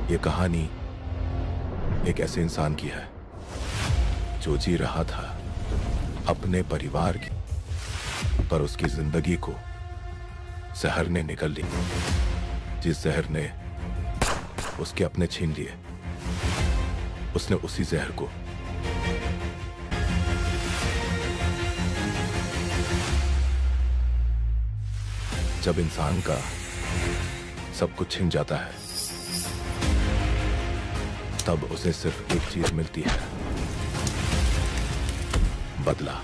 ये कहानी एक ऐसे इंसान की है जो जी रहा था अपने परिवार की, पर उसकी जिंदगी को जहर ने निगल ली। जिस जहर ने उसके अपने छीन लिए, उसने उसी जहर को जब इंसान का सब कुछ छिन जाता है, तब उसे सिर्फ एक चीज मिलती है, बदला।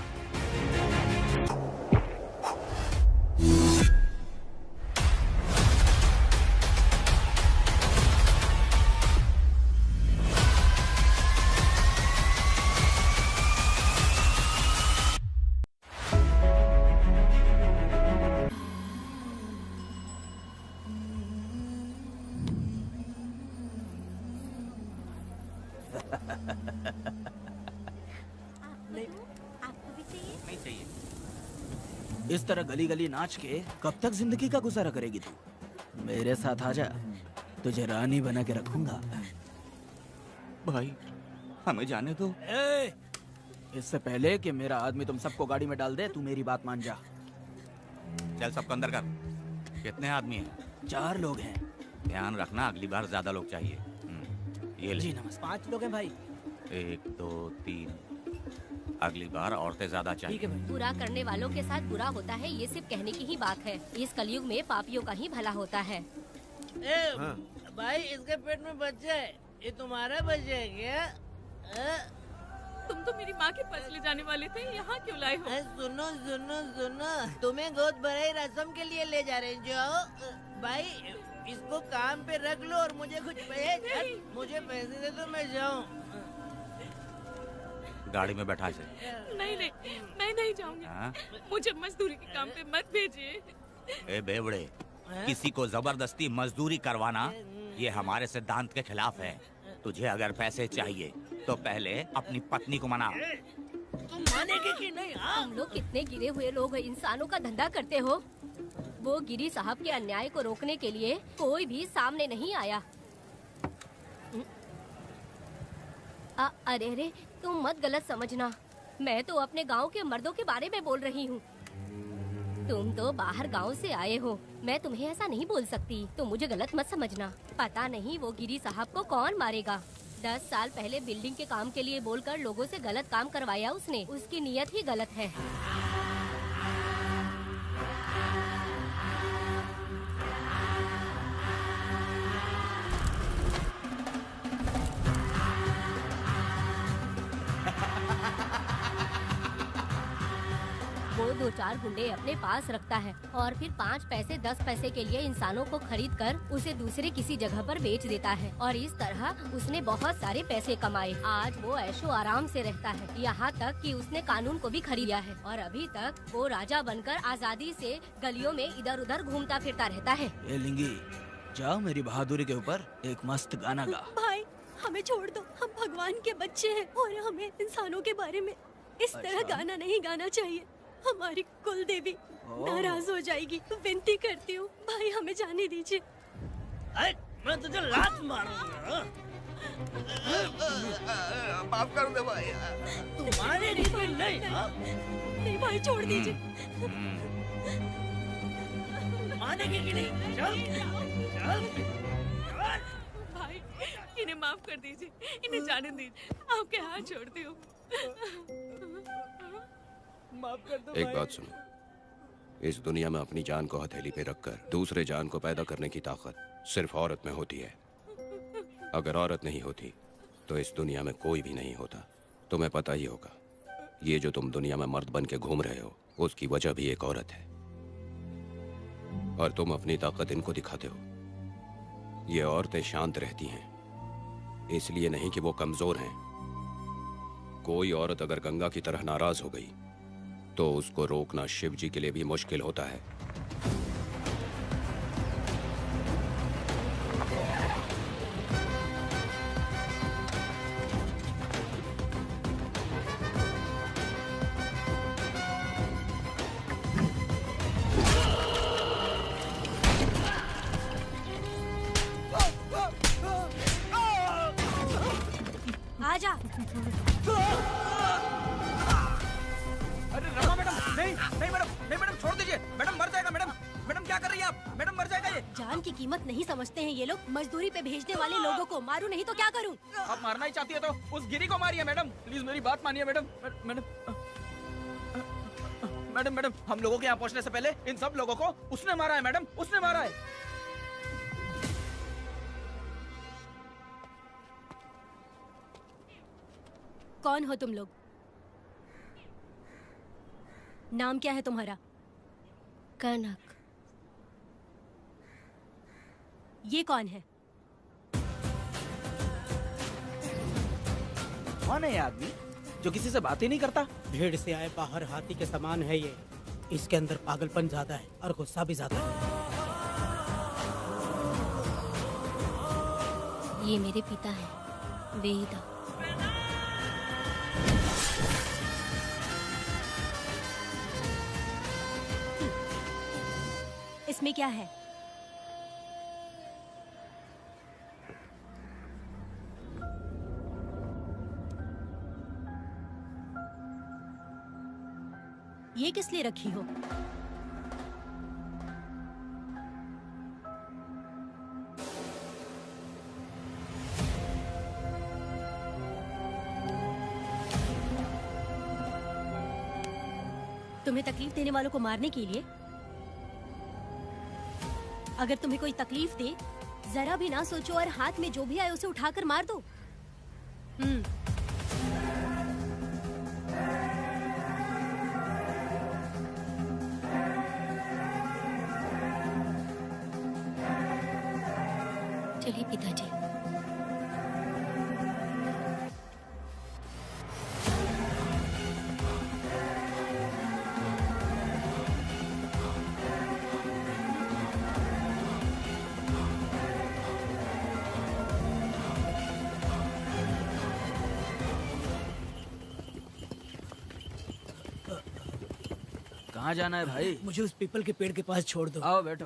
इस तरह गली गली नाच के कब तक जिंदगी का गुजारा करेगी तू? मेरे साथ आजा, तुझे रानी बना के रखूंगा। भाई हमें जाने दो। इससे पहले कि मेरा आदमी तुम सबको गाड़ी में डाल दे, तू मेरी बात मान जा। चल सबको अंदर कर। कितने आदमी हैं? 4 लोग हैं। ध्यान रखना, अगली बार ज्यादा लोग चाहिए। ये ले। जी नमस्ते। 5 लोग हैं भाई। 1 2 3। अगली बार औरतें ज्यादा चाहिए। ठीक है भाई। बुरा करने वालों के साथ बुरा होता है, ये सिर्फ कहने की ही बात है। इस कलयुग में पापियों का ही भला होता है। हाँ। भाई इसके पेट में बच्चा है, ये तुम्हारा बच्चा है क्या? तुम तो मेरी माँ के पास ले जाने वाले थे, यहाँ क्यों लाए हो? सुनो सुनो सुनो, तुम्हें गोद भराई रस्म के लिए ले जा रहे हैं। जाओ भाई, इसको काम पे रख लो और मुझे कुछ मुझे पैसे दे दो, मैं जाऊँ। गाड़ी में बैठा इसे। नहीं नहीं, मैं नहीं जाऊंगी। मुझे मजदूरी के काम पे मत भेजिए। ए बेवड़े, किसी को जबरदस्ती मजदूरी करवाना ये हमारे सिद्धांत के खिलाफ है। तुझे अगर पैसे चाहिए तो पहले अपनी पत्नी को मना। तुम मानेगी कि नहीं? तुम लोग कितने गिरे हुए लोग इंसानों का धंधा करते हो। वो गिरी साहब के अन्याय को रोकने के लिए कोई भी सामने नहीं आया। अरे अरे, तुम मत गलत समझना, मैं तो अपने गांव के मर्दों के बारे में बोल रही हूँ। तुम तो बाहर गांव से आए हो, मैं तुम्हें ऐसा नहीं बोल सकती, तुम मुझे गलत मत समझना। पता नहीं वो गिरी साहब को कौन मारेगा। 10 साल पहले बिल्डिंग के काम के लिए बोलकर लोगों से गलत काम करवाया उसने। उसकी नीयत ही गलत है। वो 2-4 गुंडे अपने पास रखता है और फिर 5 पैसे 10 पैसे के लिए इंसानों को खरीद कर उसे दूसरे किसी जगह पर बेच देता है, और इस तरह उसने बहुत सारे पैसे कमाए। आज वो ऐशो आराम से रहता है, यहाँ तक कि उसने कानून को भी खरीदा है, और अभी तक वो राजा बनकर आजादी से गलियों में इधर उधर घूमता फिरता रहता है। ए लिंगी, जाओ मेरी बहादुरी के ऊपर एक मस्त गाना गा। भाई हमें छोड़ दो, हम भगवान के बच्चे हैं और हमें इंसानों के बारे में इस तरह गाना नहीं गाना चाहिए। हमारी कुल देवी नाराज हो जाएगी, तो विनती करती हूँ भाई हमें जाने दीजिए। मैं तुझे लात मारूंगा। माफ कर दे भाई। तू मानेगी कि नहीं? नहीं भाई छोड़ दीजिए। मानेगी कि नहीं? चल चल भाई इन्हें माफ कर दीजिए, इन्हें जाने दीजिए, आपके हाथ छोड़ती हूँ। माफ कर दो। एक बात सुनो, इस दुनिया में अपनी जान को हथेली पे रखकर दूसरे जान को पैदा करने की ताकत सिर्फ औरत में होती है। अगर औरत नहीं होती तो इस दुनिया में कोई भी नहीं होता। तुम्हें पता ही होगा, ये जो तुम दुनिया में मर्द बन के घूम रहे हो, उसकी वजह भी एक औरत है, और तुम अपनी ताकत इनको दिखाते हो। ये औरतें शांत रहती हैं, इसलिए नहीं कि वो कमजोर हैं। कोई औरत अगर गंगा की तरह नाराज हो गई तो उसको रोकना शिव जी के लिए भी मुश्किल होता है। अरे रमा मैडम, नहीं नहीं मैडम, नहीं मैडम, छोड़ दीजिए मैडम, मर जाएगा मैडम। मैडम क्या कर रही है आप? मैडम मर जाएगा ये। जान की कीमत नहीं समझते हैं ये लोग। मजदूरी पे भेजने वाले लोगों को मारूं नहीं तो क्या करूं? आप मारना ही चाहती है तो उस गिरी को मारिए मैडम, प्लीज मेरी बात मानिए मैडम। मैडम मैडम मैडम, हम लोगों के यहाँ पहुँचने से पहले इन सब लोगों को उसने मारा है मैडम, उसने मारा है। कौन हो तुम लोग? नाम क्या है तुम्हारा? कनक। ये कौन है? कौन है ये आदमी जो किसी से बात ही नहीं करता? भीड़ से आए बाहर हाथी के समान है ये। इसके अंदर पागलपन ज्यादा है और गुस्सा भी ज्यादा है। ये मेरे पिता हैं, वेदा। इसमें क्या है? ये किस लिए रखी हो? तुम्हें तकलीफ देने वालों को मारने के लिए? अगर तुम्हें कोई तकलीफ दे, जरा भी ना सोचो और हाथ में जो भी आए उसे उठाकर मार दो। चलिए पिताजी। कहाँ जाना है भाई? मुझे उस पीपल के पेड़ के पास छोड़ दो। आओ बैठो।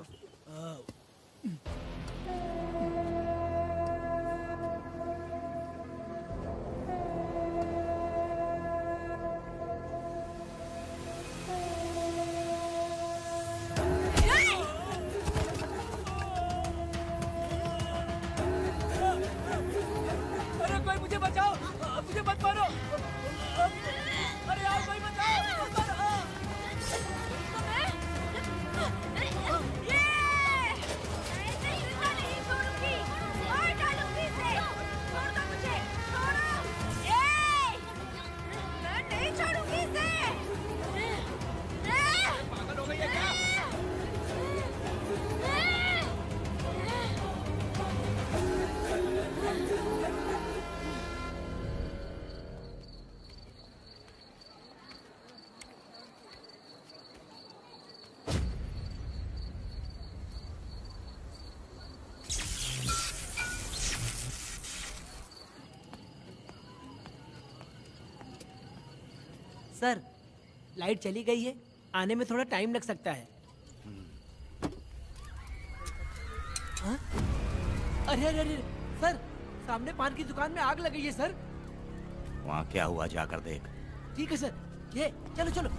अरे कोई मुझे बचाओ, मुझे मत मारो। अरे यार कोई बचाओ, मत मारो। पागल हो गई है क्या? सर, लाइट चली गई है, आने में थोड़ा टाइम लग सकता है। हाँ? अरे अरे अरे सर, सामने पान की दुकान में आग लगी है सर। वहाँ क्या हुआ जाकर देख। ठीक है सर, ये चलो चलो।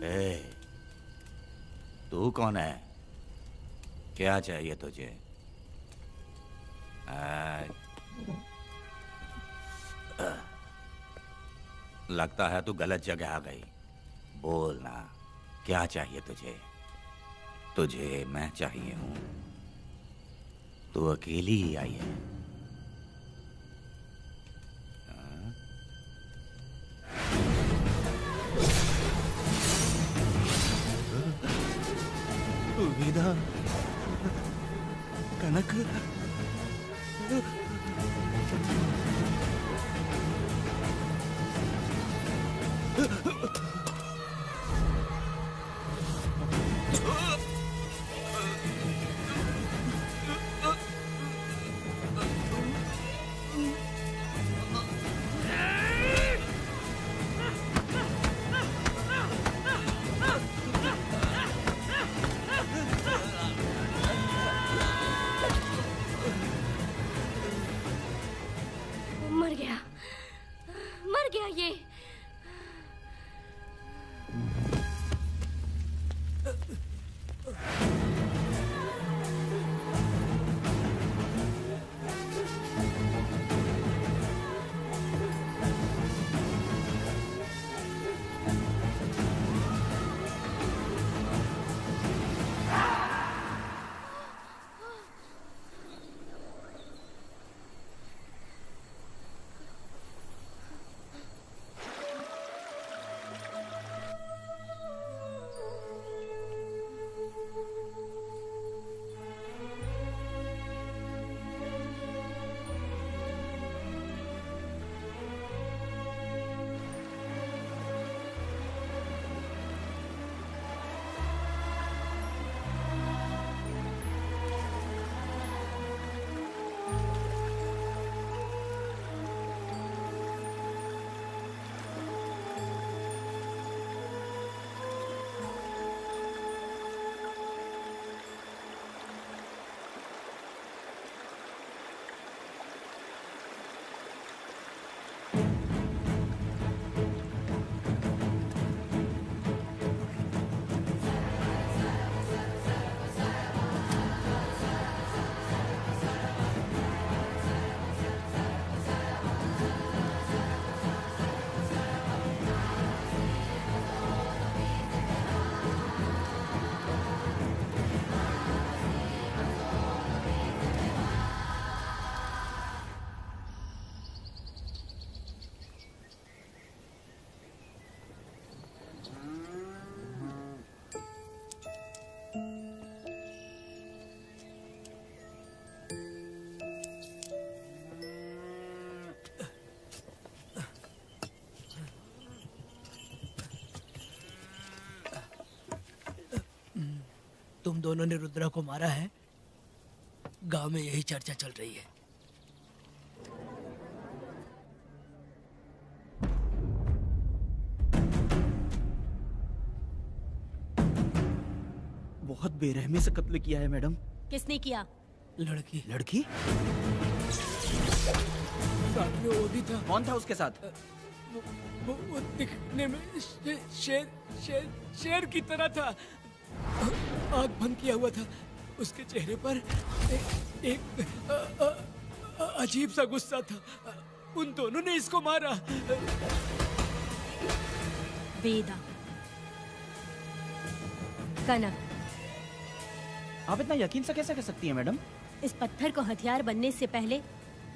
ए, तू कौन है? क्या चाहिए तुझे? लगता है तू गलत जगह आ गई। बोल ना, क्या चाहिए तुझे? तुझे मैं चाहिए हूं। तू अकेली ही आई है। वेदा, कनक, ये? तुम दोनों ने रुद्रा को मारा है? गांव में यही चर्चा चल रही है। बहुत बेरहमी से कत्ल किया है मैडम। किसने किया? लड़की। लड़की? साथ में वो भी था। कौन था उसके साथ? वो दिखने में शेर की तरह था। आँख बंद किया हुआ था। उसके चेहरे पर एक अजीब सा गुस्सा था। उन दोनों ने इसको मारा। वेदा, कनक, आप इतना यकीन से कैसे कह सकती हैं मैडम? इस पत्थर को हथियार बनने से पहले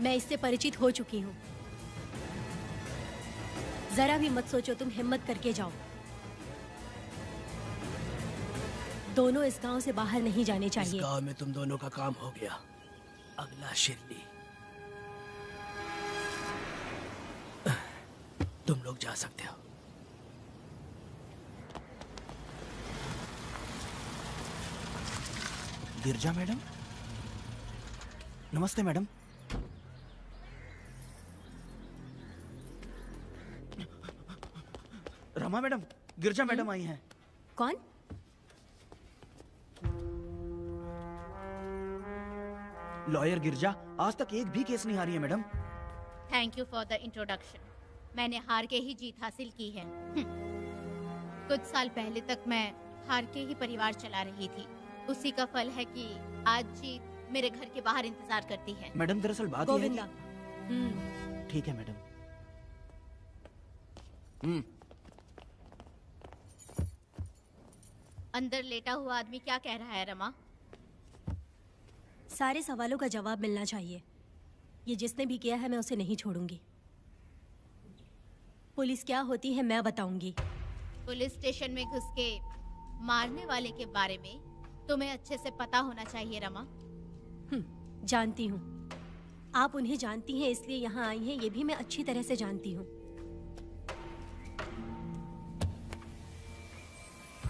मैं इससे परिचित हो चुकी हूँ। जरा भी मत सोचो, तुम हिम्मत करके जाओ। दोनों इस गांव से बाहर नहीं जाने चाहिए। इस गांव में तुम दोनों का काम हो गया। अगला शिरली। तुम लोग जा सकते हो। गिरजा मैडम? नमस्ते मैडम। रमा मैडम, गिरजा मैडम आई हैं। कौन? लॉयर गिरजा। आज तक एक भी केस नहीं हारी है madam. Thank you for the introduction. मैंने हार के ही जीत हासिल की है। कुछ साल पहले तक मैं हार के ही परिवार चला रही थी। उसी का फल है कि आज जीत मेरे घर के बाहर इंतजार करती है। मैडम दरअसल बात यह है गोविंदा। कि... ठीक है मैडम। अंदर लेटा हुआ आदमी क्या कह रहा है रमा? सारे सवालों का जवाब मिलना चाहिए। ये जिसने भी किया है मैं उसे नहीं छोड़ूंगी। पुलिस क्या होती है मैं बताऊंगी। पुलिस स्टेशन में घुस के मारने वाले के बारे में तुम्हें अच्छे से पता होना चाहिए रमा। जानती हूँ। आप उन्हें जानती हैं इसलिए यहाँ आई हैं, ये भी मैं अच्छी तरह से जानती हूँ।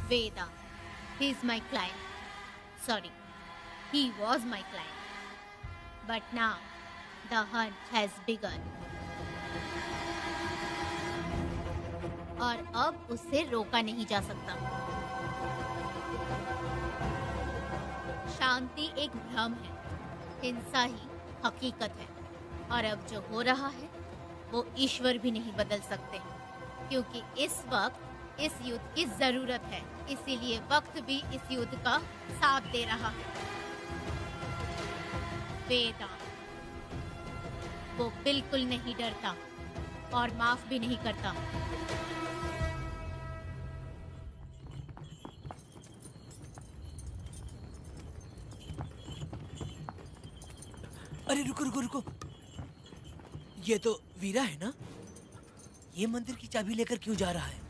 वेदा, he is my client. Sorry, he was my client. But now, the hunt has begun. और अब उसे रोका नहीं जा सकता। शांति एक भ्रम है, हिंसा ही हकीकत है। और अब जो हो रहा है वो ईश्वर भी नहीं बदल सकते, क्योंकि इस वक्त इस युद्ध की जरूरत है। इसीलिए वक्त भी इस युद्ध का साथ दे रहा है। वेदा, वो बिल्कुल नहीं डरता और माफ भी नहीं करता। अरे रुको रुको रुको, ये तो वीरा है ना? ये मंदिर की चाबी लेकर क्यों जा रहा है?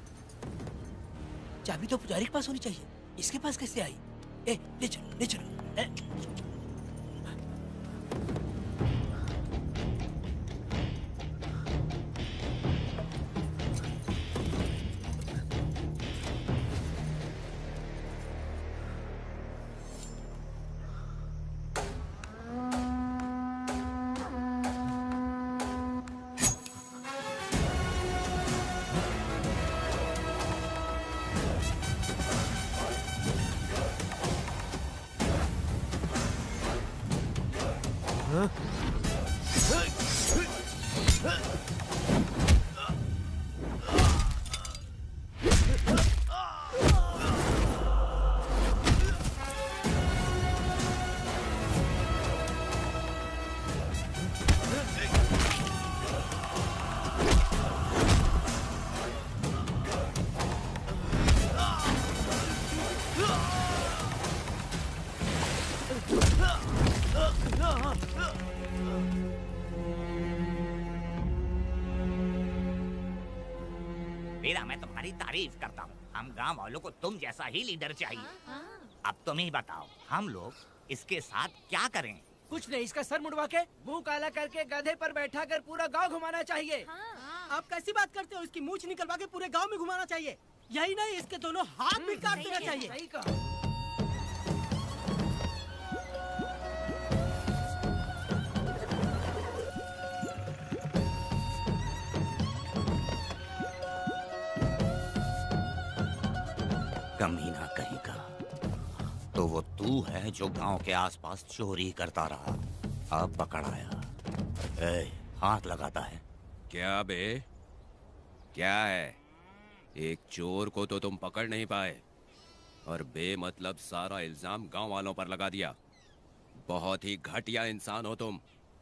चाबी तो पुजारी के पास होनी चाहिए, इसके पास कैसे आई? ले चलो ले चलो। वीरा, मैं तुम्हारी तारीफ करता हूँ। हम गांव वालों को तुम जैसा ही लीडर चाहिए। अब तुम ही बताओ, हम लोग इसके साथ क्या करें? कुछ नहीं, इसका सर मुड़वा के मुंह काला करके गधे पर बैठा कर पूरा गांव घुमाना चाहिए। आप कैसी बात करते हो? इसकी मूंछ निकलवा के पूरे गांव में घुमाना चाहिए। यही नहीं, इसके दोनों हाथ भी काट देना चाहिए। सही कहा। कमीना कहीं का, तो वो तू है जो गांव के आसपास चोरी करता रहा, अब पकड़ाया। हाथ लगाता है। क्या बे, क्या है? एक चोर को तो तुम पकड़ नहीं पाए और बेमतलब सारा इल्जाम गांव वालों पर लगा दिया। बहुत ही घटिया इंसान हो तुम।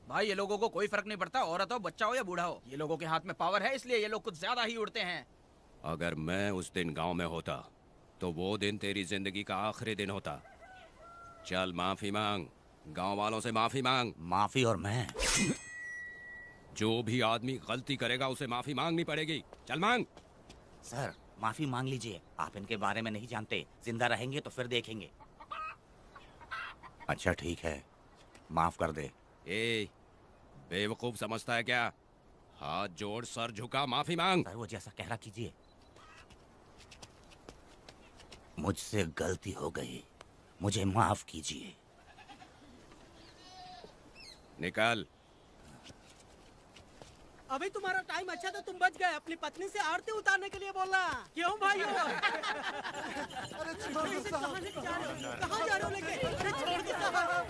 भाई, ये लोगों को कोई फर्क नहीं पड़ता, औरत हो, बच्चा हो या बूढ़ा हो। ये लोगों के हाथ में पावर है, इसलिए ये लोग कुछ ज्यादा ही उड़ते हैं। अगर मैं उस दिन गांव में होता तो वो दिन तेरी जिंदगी का आखिरी दिन होता। चल माफी मांग, गांव वालों से माफी मांग। माफी? और मैं? जो भी आदमी गलती करेगा उसे माफी मांगनी पड़ेगी। चल मांग। सर, माफी मांग लीजिए। आप इनके बारे में नहीं जानते, जिंदा रहेंगे तो फिर देखेंगे। अच्छा ठीक है, माफ कर दे। ए, बेवकूफ समझता है क्या? हाथ जोड़, सर झुका, माफी मांग। सर, वो जैसा कह रहा कीजिए। मुझसे गलती हो गई, मुझे माफ कीजिए। निकल। अभी तुम्हारा टाइम अच्छा था, तुम बच गए। अपनी पत्नी से आरती उतारने के लिए बोलना। क्यों भाइयों? अरे छोड़ दो साहब। कहाँ लेके जा रहे हो? कहाँ जा रहे हो लेके? अरे छोड़ दो साहब।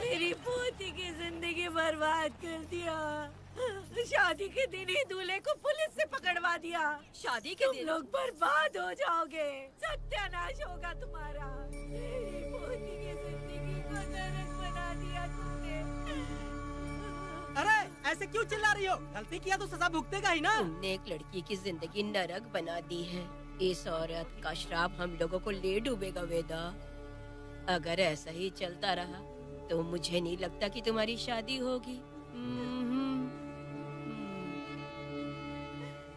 मेरी पोती की जिंदगी बर्बाद कर दिया। शादी के दिन ही दूल्हे को पुलिस से पकड़वा दिया। शादी के दिन लोग बर्बाद हो जाओगे, सत्यानाश होगा तुम्हारा। मेरी पोती की जिंदगी को नरक बना दिया तुमने। अरे ऐसे क्यों चिल्ला रही हो? गलती किया तो सजा भुगतेगा ही ना। तुमने एक लड़की की जिंदगी नरक बना दी है। इस औरत का श्राप हम लोगों को ले डूबेगा वेदा। अगर ऐसा ही चलता रहा तो मुझे नहीं लगता कि तुम्हारी शादी होगी।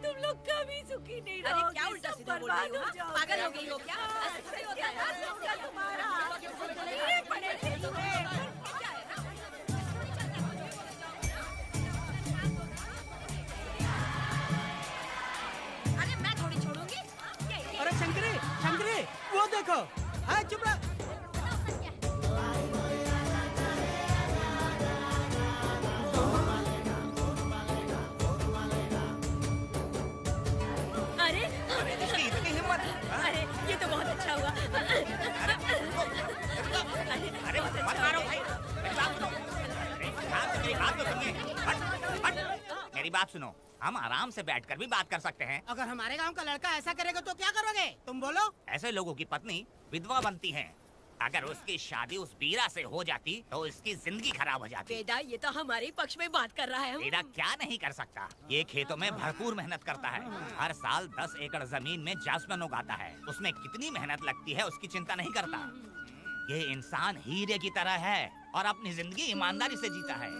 तुम लोग कभी सुखी नहीं रहोगे। अरे क्या उल्टा सीधा बोल रही हो? पागल हो गई हो क्या? ऐसा ही होता है तुम्हारा गिरे पड़े थे तुम्हें। अरे मैं थोड़ी छोड़ूंगी। अरे शंकरी, शंकरी, वो देखो। हाँ, चुप रह। अरे ये तो बहुत अच्छा हुआ। बात सुनो, हम आराम से बैठकर भी बात कर सकते हैं। अगर हमारे गांव का लड़का ऐसा करेगा तो क्या करोगे तुम बोलो? ऐसे लोगों की पत्नी विधवा बनती है। अगर उसकी शादी उस बीरा से हो जाती तो उसकी जिंदगी खराब हो जाती। वेदा, ये तो हमारे पक्ष में बात कर रहा है। वेदा क्या नहीं कर सकता? ये खेतों में भरपूर मेहनत करता है। हर साल 10 एकड़ जमीन में जासमन उगाता है। उसमें कितनी मेहनत लगती है उसकी चिंता नहीं करता। ये इंसान हीरे की तरह है और अपनी जिंदगी ईमानदारी से जीता है।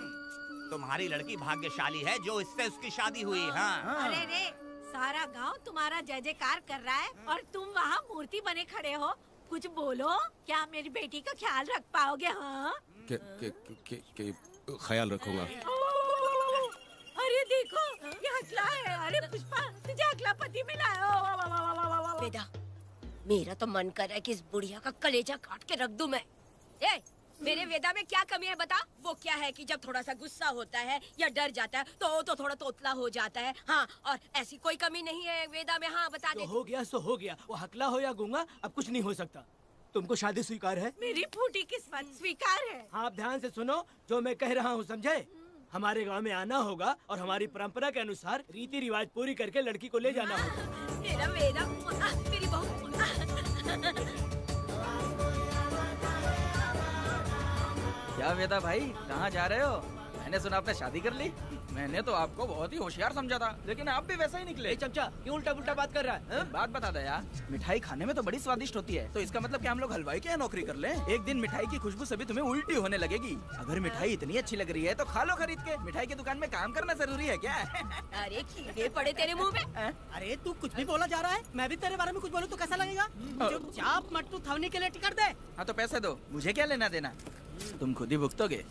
तुम्हारी लड़की भाग्यशाली है जो इससे उसकी शादी हुई। हाँ। अरे रे, सारा गांव तुम्हारा जय जयकार कर रहा है और तुम वहाँ मूर्ति बने खड़े हो। कुछ बोलो, क्या मेरी बेटी का ख्याल रख पाओगे? हाँ, ख्याल रखूंगा। अरे देखो, ये हकला है। अरे पुष्पा, तुझे हकला पति मिला है। वेदा, मेरा तो मन कर रहा है कि इस बुढ़िया का कलेजा काट के रख दूं मैं। ए, मेरे वेदा में क्या कमी है बता? वो क्या है कि जब थोड़ा सा गुस्सा होता है या डर जाता है तो थोड़ा तोतला हो जाता है। हाँ, और ऐसी कोई कमी नहीं है वेदा में। हाँ, बता दे। हो गया सो हो गया, वो हकला हो या गूंगा अब कुछ नहीं हो सकता। तुमको शादी स्वीकार है? मेरी फूटी किस्मत स्वीकार है। हाँ, आप ध्यान से सुनो जो मैं कह रहा हूँ, समझे? हमारे गांव में आना होगा और हमारी परंपरा के अनुसार रीति रिवाज पूरी करके लड़की को ले जाना होगा। मेरा वेदा, मेरी बहू। क्या वेदा भाई, कहाँ जा रहे हो? मैंने सुना आपने शादी कर ली। मैंने तो आपको बहुत ही होशियार समझा था, लेकिन आप भी वैसा ही निकले। चमचा, क्यों उल्टा पुल्टा बात कर रहा है? बात बता दे यार, मिठाई खाने में तो बड़ी स्वादिष्ट होती है, तो इसका मतलब क्या हम लोग हलवाई के यहाँ नौकरी कर लें? एक दिन मिठाई की खुशबू सभी तुम्हें उल्टी होने लगेगी। अगर मिठाई इतनी अच्छी लग रही है तो खा लो खरीद के। मिठाई की दुकान में काम करना जरूरी है क्या? अरे कीड़े पड़े तेरे मुँह में। अरे तू कुछ भी बोला जा रहा है, मैं भी तेरे बारे में कुछ बोलूं तो कैसा लगेगा? चुपचाप मट्टू थवनी के लिए टिकट दे। हाँ तो पैसे दो, मुझे क्या लेना देना, तुम खुद ही भुगतोगे।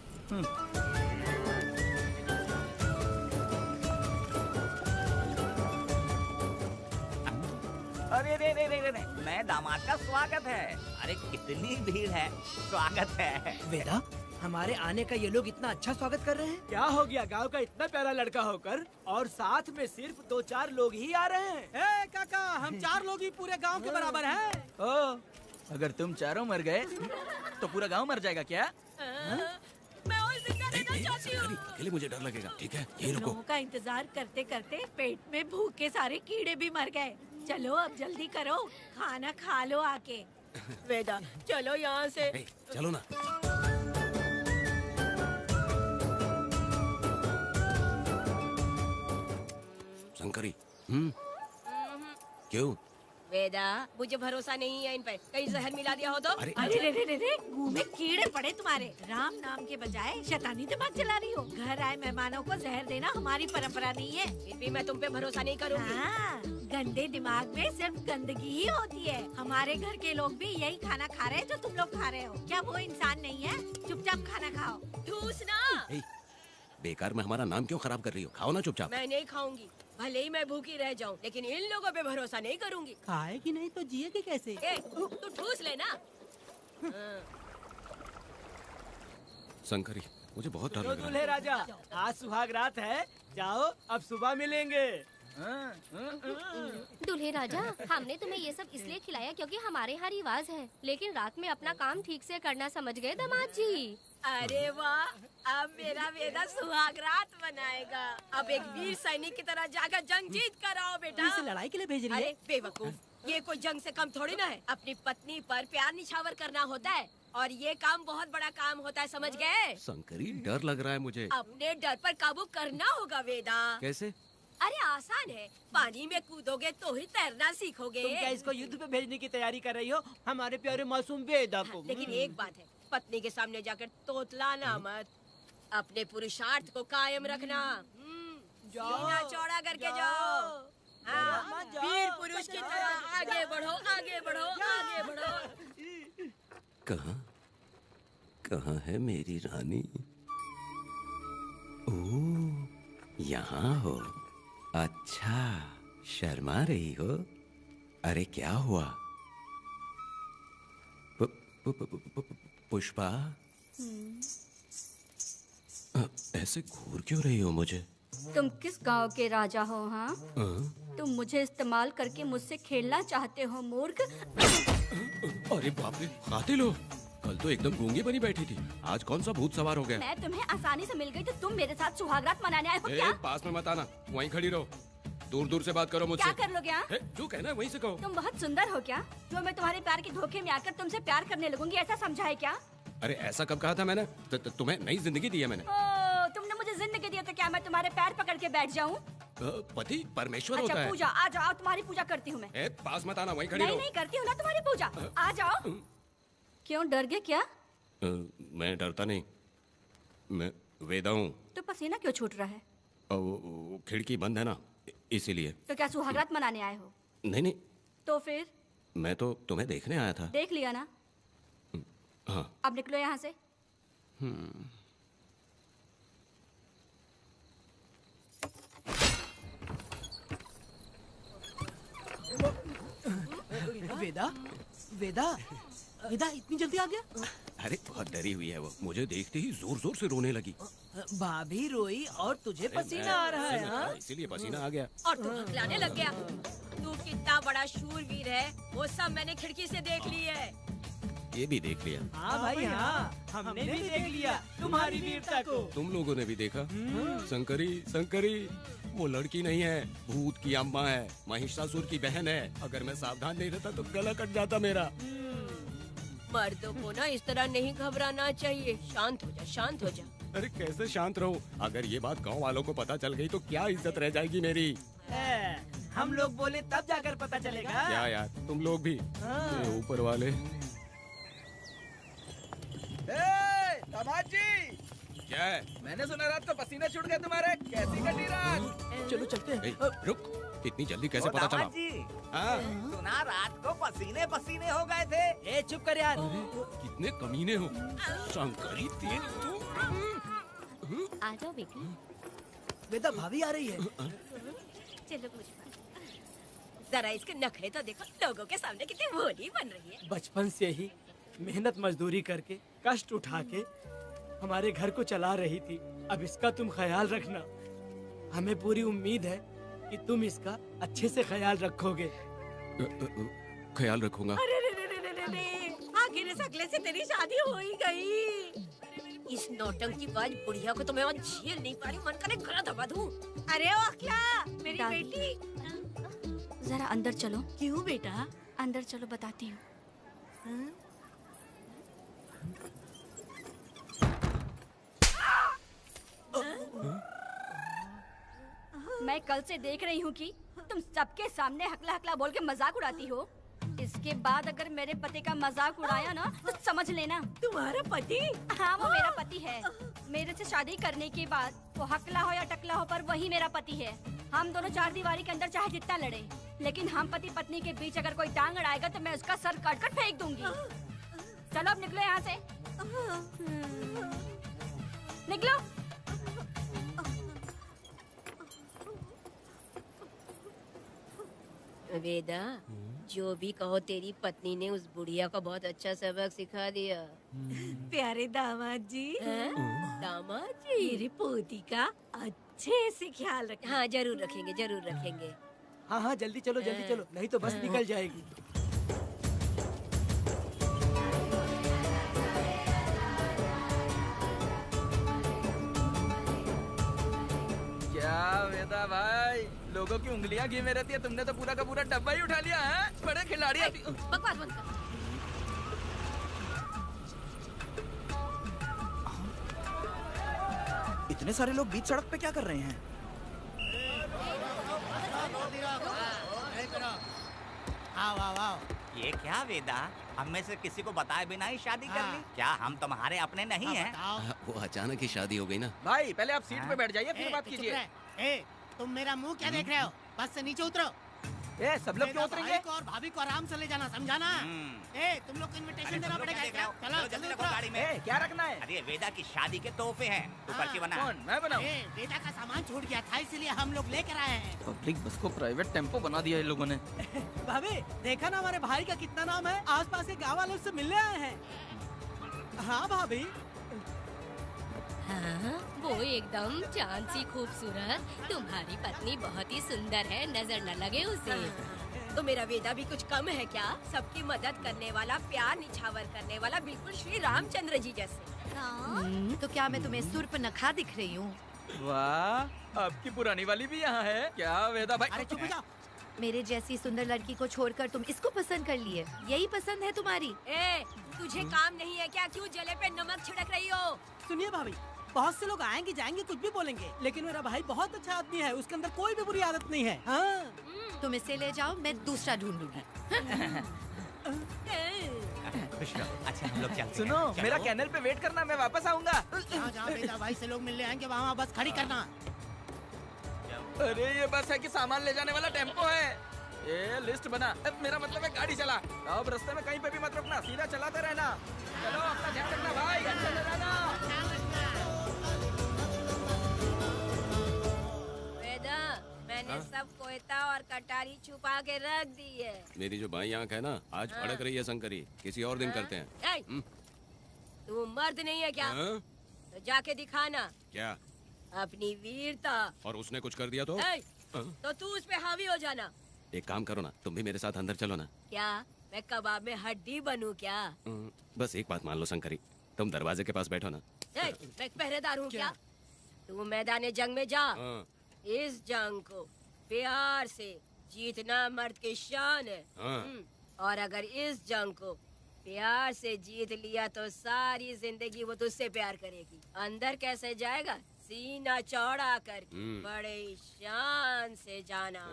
अरे रे रे रे रे, मैं दामाद का स्वागत है। अरे कितनी भीड़ है, स्वागत है। वेदा, हमारे आने का ये लोग इतना अच्छा स्वागत कर रहे हैं। क्या हो गया, गांव का इतना प्यारा लड़का होकर और साथ में सिर्फ 2-4 लोग ही आ रहे हैं। ए काका, हम 4 लोग ही पूरे गांव के बराबर हैं। ओ, अगर तुम चारों मर गए तो पूरा गांव मर जाएगा क्या? मैं और जिंदा रहना चाहती हूँ। अकेले मुझे डर लगेगा, ठीक है? ये रुको। लोगों का इंतजार करते करते पेट में भूख के सारे कीड़े भी मर गए। चलो अब जल्दी करो, खाना खा लो आके। वेदा, चलो यहाँ से। चलो ना। शंकरी, क्यों? वेदा, मुझे भरोसा नहीं है इन पे। कहीं जहर मिला दिया हो तो? अरे रे रे रे रे, मुंह में कीड़े पड़े तुम्हारे। राम नाम के बजाय शैतानी दिमाग चला रही हो। घर आए मेहमानों को जहर देना हमारी परंपरा नहीं है। फिर भी मैं तुम पे भरोसा नहीं करूँगी। हाँ, गंदे दिमाग में सिर्फ गंदगी ही होती है। हमारे घर के लोग भी यही खाना खा रहे हैं जो तुम लोग खा रहे हो। क्या वो इंसान नहीं है? चुपचाप खाना खाओ। ठूसना। बेकार में हमारा नाम क्यों खराब कर रही हो? खाओ ना चुपचाप। मैं नहीं खाऊंगी, भले ही मैं भूखी रह जाऊं, लेकिन इन लोगों पे भरोसा नहीं करूंगी। खाएगी नहीं तो जिएगी कैसे? ए, तू ठूस लेना। शंकरी, मुझे बहुत डर लग रहा दूल्हे है। राजा, आज सुहाग रात है, जाओ अब सुबह मिलेंगे। दूल्हे राजा, हमने तुम्हें ये सब इसलिए खिलाया क्योंकि हमारे यहाँ रिवाज है, लेकिन रात में अपना काम ठीक से करना समझ गए दामाद जी। अरे वाह, अब मेरा वेदा सुहाग रात मनाएगा। अब एक वीर सैनिक की तरह जाकर जंग जीत कर आओ बेटा। इसे लड़ाई के लिए भेज रही है? अरे बेवकूफ, ये कोई जंग से कम थोड़ी ना है। अपनी पत्नी पर प्यार निछावर करना होता है और ये काम बहुत बड़ा काम होता है, समझ गए? शंकरी, डर लग रहा है मुझे। अपने डर पर काबू करना होगा वेदा। कैसे? अरे आसान है, पानी में कूदोगे तो ही तैरना सीखोगे। तुम क्या इसको युद्ध पे भेजने की तैयारी कर रही हो, हमारे प्यारे मासूम वेदा को? लेकिन एक बात है, पत्नी के सामने जाकर तोतलाना मत। अपने पुरुषार्थ को कायम रखना। सीना चौड़ा करके जाओ। हाँ, वीर पुरुष की तरह आगे बढ़ो, आगे बढ़ो, आगे बढ़ो। कहाँ है मेरी रानी? ओह, यहाँ हो। अच्छा, शर्मा रही हो? अरे क्या हुआ? पुष्पा, ऐसे घूर क्यों रही हो मुझे? तुम किस गांव के राजा हो? हाँ, तुम मुझे इस्तेमाल करके मुझसे खेलना चाहते हो मूर्ख? अरे बाप रे, कातिल हो? कल तो एकदम गूंगी बनी बैठी थी, आज कौन सा भूत सवार हो गया? मैं तुम्हें आसानी से मिल गई तो तुम मेरे साथ सुहागरात मनाने आए हो क्या? पास में मत आना, वहीं खड़ी रहो। दूर दूर से बात करो मुझसे। क्या कर लोगे? जो कहना है वहीं से कहो। तुम बहुत सुंदर हो क्या, जो मैं तुम्हारे प्यार के धोखे में आकर तुमसे प्यार करने लगूंगी, ऐसा समझा है क्या? अरे ऐसा कब कहा था मैंने? तुम्हें नई जिंदगी दी है मैंने। तुमने मुझे जिंदगी दी है तो क्या मैं तुम्हारे पैर पकड़ के बैठ जाऊँ? पति परमेश्वर अच्छा, होता है। पूजा, आ जाओ, तुम्हारी पूजा करती हूँ मैं। पास मत आना, वहीं खड़ी रहो। नहीं करती हूँ ना तुम्हारी पूजा, आ जाओ। क्यों डर गए क्या? मैं डरता नहीं, मैं वेदा हूँ। तो पसीना क्यों छूट रहा है? खिड़की बंद है ना, इसीलिए। तो क्या सुहागरात मनाने आए हो? नहीं। तो फिर? मैं तो तुम्हें देखने आया था। देख लिया ना? हाँ। अब निकलो यहाँ से। वेदा, वेदा, वेदा इतनी जल्दी आ गया? अरे बहुत डरी हुई है वो, मुझे देखते ही जोर जोर से रोने लगी। भाभी रोई और तुझे पसीना आ रहा है? हाँ? इसीलिए पसीना आ गया। और तू हकलाने लग गया। तू कितना बड़ा शूरवीर है, वो सब मैंने खिड़की से देख ली है। ये भी देख लिया। हाँ भाई हाँ, हमने भी देख लिया तुम्हारी वीरता को। तुम लोगों ने भी देखा? शंकरी वो लड़की नहीं है, भूत की अम्मा है, महिषासुर की बहन है। अगर मैं सावधान नहीं रहता तो गला कट जाता मेरा। मर्दों को ना इस तरह नहीं घबराना चाहिए। शांत हो जा, शांत हो जा। अरे कैसे शांत रहूं? अगर ये बात गांव वालों को पता चल गई तो क्या इज्जत रह जाएगी मेरी? हम लोग बोले तब जाकर पता चलेगा। क्या यार, तुम लोग भी ऊपर वाले। दामाद जी, क्या है? मैंने सुना रात को पसीने छूट गए तुम्हारे, कैसी कटी रात? चलो चलते हैं। रुक, इतनी जल्दी कैसे पता चला? सुना रात को पसीने पसीने हो गए थे। ए चुप कर यार। कितने कमीने हो शंकरी तेरी तू। आ जाओ बेटी। वेदा भाभी आ रही है। चलो मुझे जरा इसके नखरे तो देखो, लोगों के सामने कितनी भोली बन रही है। बचपन से ही मेहनत मजदूरी करके कष्ट उठा के हमारे घर को चला रही थी। अब इसका तुम ख्याल रखना। हमें पूरी उम्मीद है कि तुम इसका अच्छे से ख्याल रखोगे। ख्याल रखूंगा। अरे आखिर इस अगले से तेरी शादी हो ही गई। इस नौटंकी बाज बुढ़िया को तो मैं आज झेल नहीं पा रही, मन करे गला दबा दूं। अरे ओ अखला, मेरी बेटी, जरा अंदर चलो। क्यों बेटा? अंदर चलो, बताती हूँ। मैं कल से देख रही हूँ कि तुम सबके सामने हकला हकला बोल के मजाक उड़ाती हो। इसके बाद अगर मेरे पति का मजाक उड़ाया ना तो समझ लेना। तुम्हारा पति? हाँ, वो मेरा पति है। मेरे से शादी करने के बाद वो हकला हो या टकला हो पर वही मेरा पति है। हम दोनों चार दीवारी के अंदर चाहे जितना लड़े, लेकिन हम पति पत्नी के बीच अगर कोई टांग अड़ाएगा तो मैं उसका सर काट कर फेंक दूंगी। चलो अब निकलो यहाँ से, निकलो। वेदा, जो भी कहो तेरी पत्नी ने उस बुढ़िया को बहुत अच्छा सबक सिखा दिया। प्यारे दामाद जी। दामाद जी, मेरी पोती का अच्छे से ख्याल रखना। हाँ जरूर रखेंगे, जरूर रखेंगे। हाँ हाँ जल्दी चलो, जल्दी चलो, नहीं तो बस निकल जाएगी। क्या वेदा भाई, लोगों की उंगलियां घी में रहती है, तुमने तो पूरा का पूरा डब्बा ही उठा लिया है। बड़े खिलाड़ी। बकवास बंद कर। इतने सारे लोग बीच सड़क पे क्या कर रहे हैं? आओ आओ आओ। ये क्या वेदा, हम में से किसी को बताए बिना ही शादी कर ली? क्या हम तुम्हारे अपने नहीं हैं? वो अचानक ही शादी हो गई ना। भाई पहले आप सीट पे बैठ जाइए, फिर बात कीजिए। तुम मेरा मुंह क्या देख रहे हो? बस से नीचे उतरो। ए, सब लोग क्यों उतरेंगे? और भाभी को आराम से ले जाना, समझा ना? तुम लोग को इनविटेशन देना पड़ेगा। चलो जल्दी रखो गाड़ी में। क्या रखना है? अरे वेदा की शादी के तोहफे हैं, तू पर्ची बना। कौन? मैं बनाऊं? वेदा का सामान छूट गया था, इसलिए हम लोग लेकर आए हैं। पब्लिक बस को प्राइवेट टेम्पो बना दिया इन लोगों ने। भाभी देखा ना हमारे भाई का कितना नाम है, आसपास के गाँव वालों से मिलने आए हैं। हाँ भाभी। हाँ, वो एकदम चांद सी खूबसूरत। तुम्हारी पत्नी बहुत ही सुंदर है, नजर न लगे उसे। तो मेरा वेदा भी कुछ कम है क्या? सबकी मदद करने वाला, प्यार निछावर करने वाला, बिल्कुल श्री रामचंद्र जी जैसे। तो क्या मैं तुम्हें सुर्पनखा दिख रही हूँ? वाह, आपकी पुरानी वाली भी यहाँ है क्या वेदा भाई? अरे चुप हो जाओ। मेरे जैसी सुंदर लड़की को छोड़कर तुम इसको पसंद कर लिए, यही पसंद है तुम्हारी? ए, तुझे काम नहीं है क्या? क्यों जले पे नमक छिड़क रही हो? सुनिए भाभी, बहुत से लोग आएंगे जाएंगे कुछ भी बोलेंगे, लेकिन मेरा भाई बहुत अच्छा आदमी है, उसके अंदर कोई भी बुरी आदत नहीं है। हाँ। तुम इसे ले जाओ, मैं दूसरा ढूंढूंगी। अच्छा हम लोग चलते हैं। सुनो, चलो। मेरा कैनल पे वेट करना, मैं वापस आऊंगा। जहाँ वेदा भाई से लोग मिलने आएंगे वहाँ बस खड़ी करना। अरे ये बस है कि सामान ले जाने वाला टेम्पो है। ये लिस्ट बना, अब मेरा मतलब है गाड़ी चला। अब रास्ते में कहीं पे भी मत रुकना, सीधा चलाते रहना। चलो अपना ध्यान रखना भाई, अच्छा चलाना। वेदा, मैंने सब कोयता और कटारी छुपा के रख दी है। मेरी जो बाई आंख है ना, आज फड़क रही है शंकरी। किसी और दिन करते हैं। तू मर्द नहीं है क्या? तो जाके दिखाना क्या? अपनी वीरता। और उसने कुछ कर दिया तो? तो तू उस पे हावी हो जाना। एक काम करो ना, तुम भी मेरे साथ अंदर चलो ना। क्या मैं कबाब में हड्डी बनूं क्या? बस एक बात मान लो शंकरी, तुम दरवाजे के पास बैठो ना। मैं पहरेदार हूँ क्या? तू मैदान जंग में जा। इस जंग को प्यार से जीतना मर्द की शान है। और अगर इस जंग को प्यार से जीत लिया तो सारी जिंदगी वो तुझसे प्यार करेगी। अंदर कैसे जाएगा? सीना चौड़ा कर बड़े शान से जाना।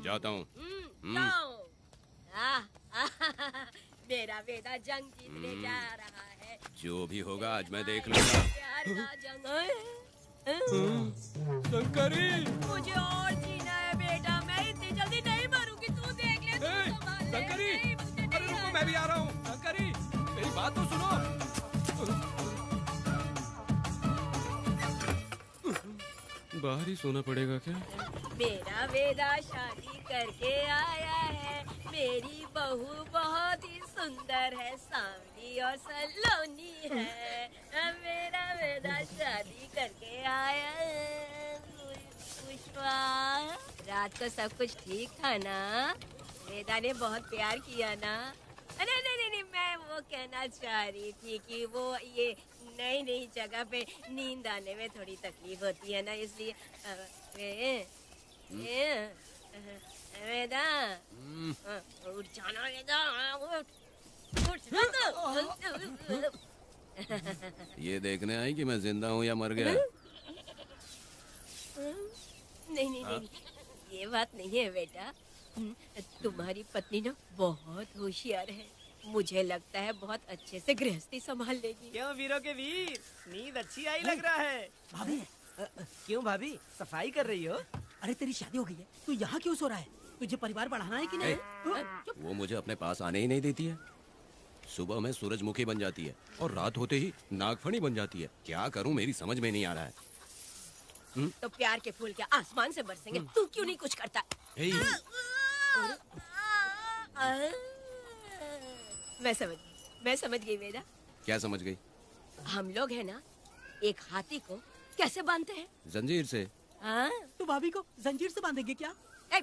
जाता हूँ। जाओ। मेरा वेदा जंग जीतने जा रहा है। जो भी होगा आज मैं देख लूंगा। प्यार का जंग। शंकरी, मुझे और जीना है बेटा, मैं इतनी जल्दी नहीं मरूंगी। तू देख ले, तू संभाल ले। शंकरी, अरे रुको, मैं भी आ रहा हूँ। शंकरी, मेरी बात तो सुनो। बाहर ही सोना पड़ेगा क्या? मेरा वेदा शादी करके आया है। मेरी बहू बहुत ही सुंदर है, सांवली और सलोनी है। मेरा वेदा शादी करके आया है। पुष्पा, रात को सब कुछ ठीक था ना? वेदा ने बहुत प्यार किया ना? नहीं नहीं नहीं, मैं वो कहना चाह रही थी कि वो ये नई नई जगह पे नींद आने में थोड़ी तकलीफ होती है ना, इसलिए वेदा उठ जाना, वेदा उठ जाना। ये देखने आई कि मैं जिंदा हूँ या मर गया? नहीं नहीं नहीं, ये बात नहीं है बेटा। तुम्हारी पत्नी ना बहुत होशियार है। मुझे लगता है बहुत अच्छे से गृहस्थी संभाल लेगी। क्यों वीरों के वीर, नींद अच्छी आई लग रहा है। भाभी, क्यों भाभी, सफाई कर रही हो? अरे तेरी शादी हो गई है, तू यहाँ क्यों सो रहा है? तुझे परिवार बढ़ाना है कि नहीं? वो मुझे अपने पास आने ही नहीं देती है। सुबह में सूरजमुखी बन जाती है और रात होते ही नागफनी बन जाती है। क्या करूं, मेरी समझ में नहीं आ रहा है। तो प्यार के फूल क्या आसमान से बरसेंगे? तू क्यों नहीं कुछ करता? मैं समझ गई वेदा। क्या समझ गई? हम लोग है ना, एक हाथी को कैसे बांधते हैं? जंजीर से। तू भाभी को जंजीर से बांधेंगे क्या?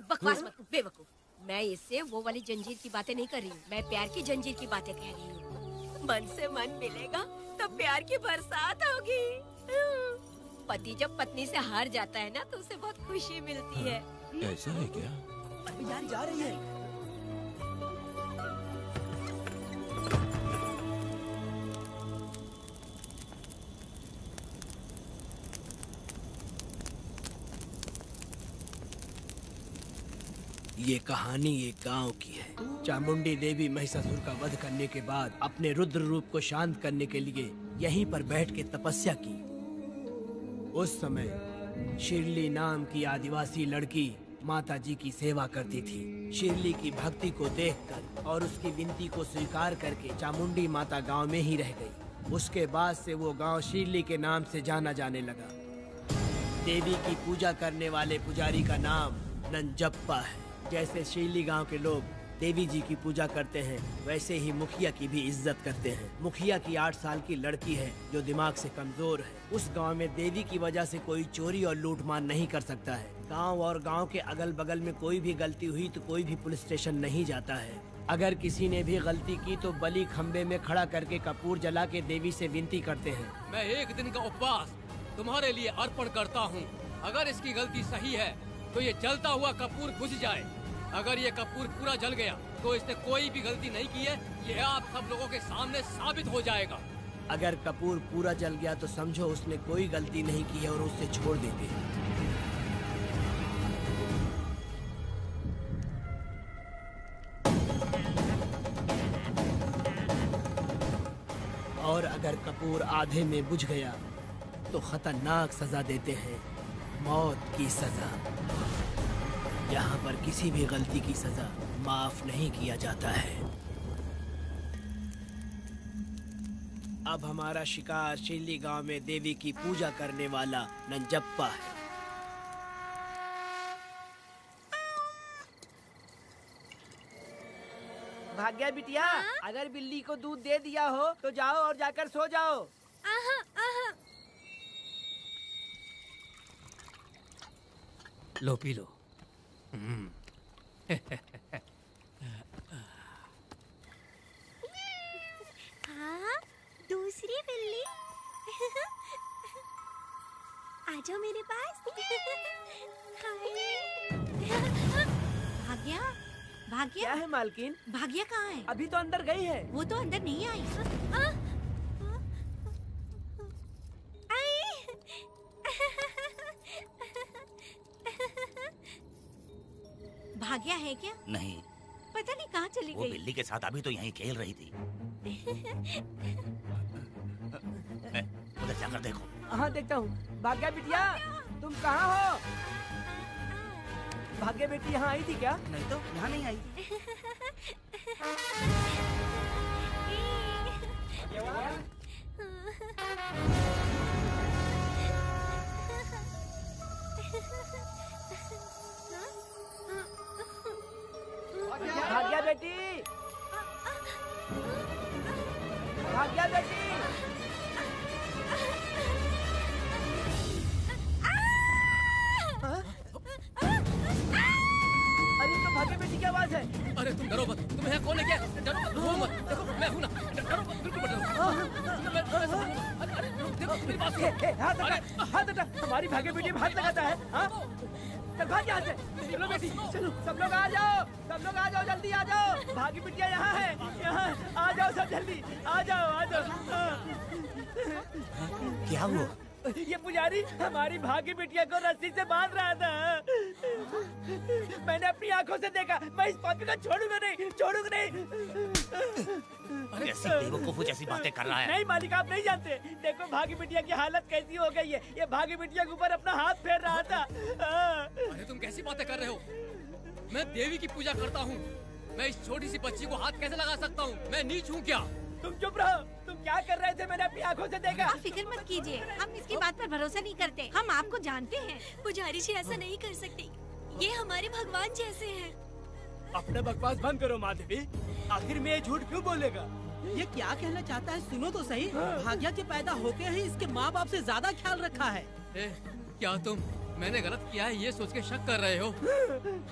बकवास मत, बेवकूफ। मैं इससे वो वाली जंजीर की बातें नहीं कर रही हूँ, मैं प्यार की जंजीर की बातें कह रही हूँ। मन से मन मिलेगा तो प्यार की बरसात होगी। पति जब पत्नी से हार जाता है ना तो उसे बहुत खुशी मिलती है। ऐसा है क्या? अरे यार जा रही है। ये कहानी एक गांव की है। चामुंडी देवी महिषासुर का वध करने के बाद अपने रुद्र रूप को शांत करने के लिए यहीं पर बैठ के तपस्या की। उस समय शिरली नाम की आदिवासी लड़की माता जी की सेवा करती थी। शिरली की भक्ति को देखकर और उसकी विनती को स्वीकार करके चामुंडी माता गांव में ही रह गई। उसके बाद से वो गांव शिरली के नाम से जाना जाने लगा। देवी की पूजा करने वाले पुजारी का नाम नंजप्पा है। जैसे शिरली गांव के लोग देवी जी की पूजा करते हैं, वैसे ही मुखिया की भी इज्जत करते हैं। मुखिया की 8 साल की लड़की है जो दिमाग से कमजोर है। उस गांव में देवी की वजह से कोई चोरी और लूटमार नहीं कर सकता है। गांव और गांव के अगल बगल में कोई भी गलती हुई तो कोई भी पुलिस स्टेशन नहीं जाता है। अगर किसी ने भी गलती की तो बलि खम्बे में खड़ा करके कपूर जला के देवी से विनती करते हैं। मैं 1 दिन का उपवास तुम्हारे लिए अर्पण करता हूँ। अगर इसकी गलती सही है तो ये जलता हुआ कपूर बुझ जाए। अगर ये कपूर पूरा जल गया तो इसने कोई भी गलती नहीं की है, ये आप सब लोगों के सामने साबित हो जाएगा। अगर कपूर पूरा जल गया तो समझो उसने कोई गलती नहीं की है और उससे छोड़ देंगे। और अगर कपूर आधे में बुझ गया तो खतरनाक सजा देते हैं, मौत की सजा। यहाँ पर किसी भी गलती की सजा माफ नहीं किया जाता है। अब हमारा शिकार शिल्ली गांव में देवी की पूजा करने वाला नंजप्पा है। भाग्या बिटिया, अगर बिल्ली को दूध दे दिया हो तो जाओ और जाकर सो जाओ। लो पी लो। हाँ, दूसरी बिल्ली। आ जाओ मेरे पास। भाग्या, भाग्या क्या है मालकिन? भाग्या कहाँ है? अभी तो अंदर गई है। वो तो अंदर नहीं आई। भाग्या है क्या? नहीं, पता नहीं कहाँ चली वो गई। बिल्ली के साथ अभी तो यहीं खेल रही थी। उधर जाकर देखो। हाँ देखता हूँ। भाग्या बिटिया, तुम कहाँ हो? भाग्या बेटी यहाँ आई थी क्या? नहीं तो यहाँ नहीं आई। भाग्या बेटी, भाग्या बेटी। अरे तो भाग्या बेटी की आवाज है। अरे तुम डरो मत, तुम्हें यहाँ कौन है क्या? डरो मत, रो मत। देखो मैं हूँ ना, डरो मत, बिल्कुल मत डरो। अरे देखो मेरी बात सुनो। हाथ हटा, हमारी भाग्य बेटी में हाथ लगाता है। हाँ? चल भाग यहाँ से। चलो बेटी, चलो सब लोग आ जाओ, सब लोग आ जाओ, जल्दी आ जाओ। भाग्य बिटिया यहाँ है, यहाँ आ जाओ सब जल्दी, आ जाओ, आ जाओ। क्या हुआ? ये पुजारी हमारी भाग्य बिटिया को रस्सी से बांध रहा था। मैंने अपनी आंखों से देखा। मैं इस पापी को छोड़ूंगा नहीं, छोड़ूंगा नहीं। ऐसी बेवकूफों जैसी बातें कर रहा है। नहीं मालिक, आप नहीं जानते। देखो भाग्य बिटिया की हालत कैसी हो गई है। ये भाग्य बिटिया के ऊपर अपना हाथ फेर रहा था। अरे तुम कैसी बातें कर रहे हो? मैं देवी की पूजा करता हूँ। मैं इस छोटी सी बच्ची को हाथ कैसे लगा सकता हूँ? मैं नीच हूँ क्या? तुम चुप रहो। तुम क्या कर रहे थे? मैंने अपनी आंखों से देखा। आप फिक्र मत कीजिए, हम इसकी बात पर भरोसा नहीं करते। हम आपको जानते हैं। पुजारी जी ऐसा नहीं कर सकते, ये हमारे भगवान जैसे हैं। अपना बकवास बंद करो माँ देवी। आखिर में ये झूठ क्यों बोलेगा? ये क्या कहना चाहता है? सुनो तो सही। भाग्या के पैदा होके ही इसके माँ बाप से ज्यादा ख्याल रखा है। क्या तुम मैंने गलत किया है ये सोच के शक कर रहे हो?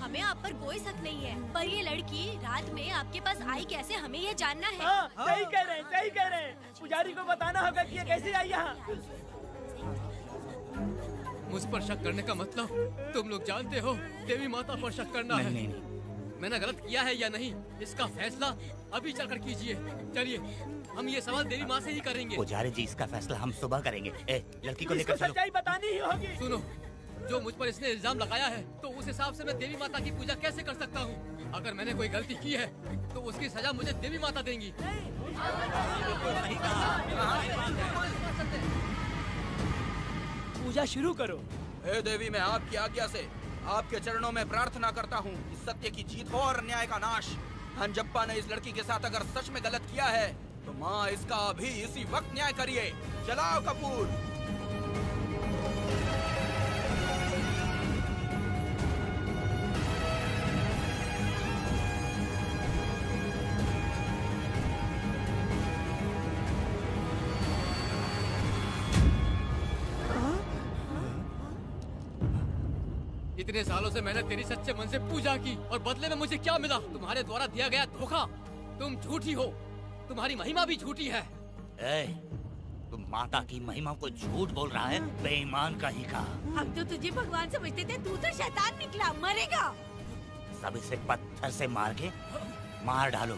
हमें आप पर कोई शक नहीं है, पर ये लड़की रात में आपके पास आई कैसे, हमें ये जानना है। सही कह रहे हैं, सही कह रहे हैं। पुजारी को बताना होगा कि ये कैसे आई यहाँ। मुझ पर शक करने का मतलब तुम लोग जानते हो, देवी माता पर शक करना है। नहीं। मैंने गलत किया है या नहीं, इसका फैसला अभी चलकर कीजिए। चलिए, हम ये सवाल देवी माँ से ही करेंगे। पुजारी जी, इसका फैसला हम सुबह करेंगे। लड़की को लेकर चलो। सच्चाई बतानी ही होगी। सुनो, जो मुझ पर इसने इल्जाम लगाया है तो उस हिसाब से मैं देवी माता की पूजा कैसे कर सकता हूँ? अगर मैंने कोई गलती की है तो उसकी सजा मुझे देवी माता देंगी। पूजा शुरू करो। हे देवी, मैं आपकी आज्ञा से आपके चरणों में प्रार्थना करता हूँ कि सत्य की जीत हो और अन्याय का नाश। नंजप्पा ने इस लड़की के साथ अगर सच में गलत किया है तो माँ इसका अभी इसी वक्त न्याय करिए। जलाओ कपूर। इतने सालों से मैंने तेरी सच्चे मन से पूजा की और बदले में मुझे क्या मिला? तुम्हारे द्वारा दिया गया धोखा। तुम झूठी हो, तुम्हारी महिमा भी झूठी है। तुम माता की महिमा को झूठ बोल रहा है, बेईमान कहीं का। हम तो तुझे भगवान समझते थे, तू तो शैतान निकला, मरेगा। सब इसे पत्थर से मार के मार डालो।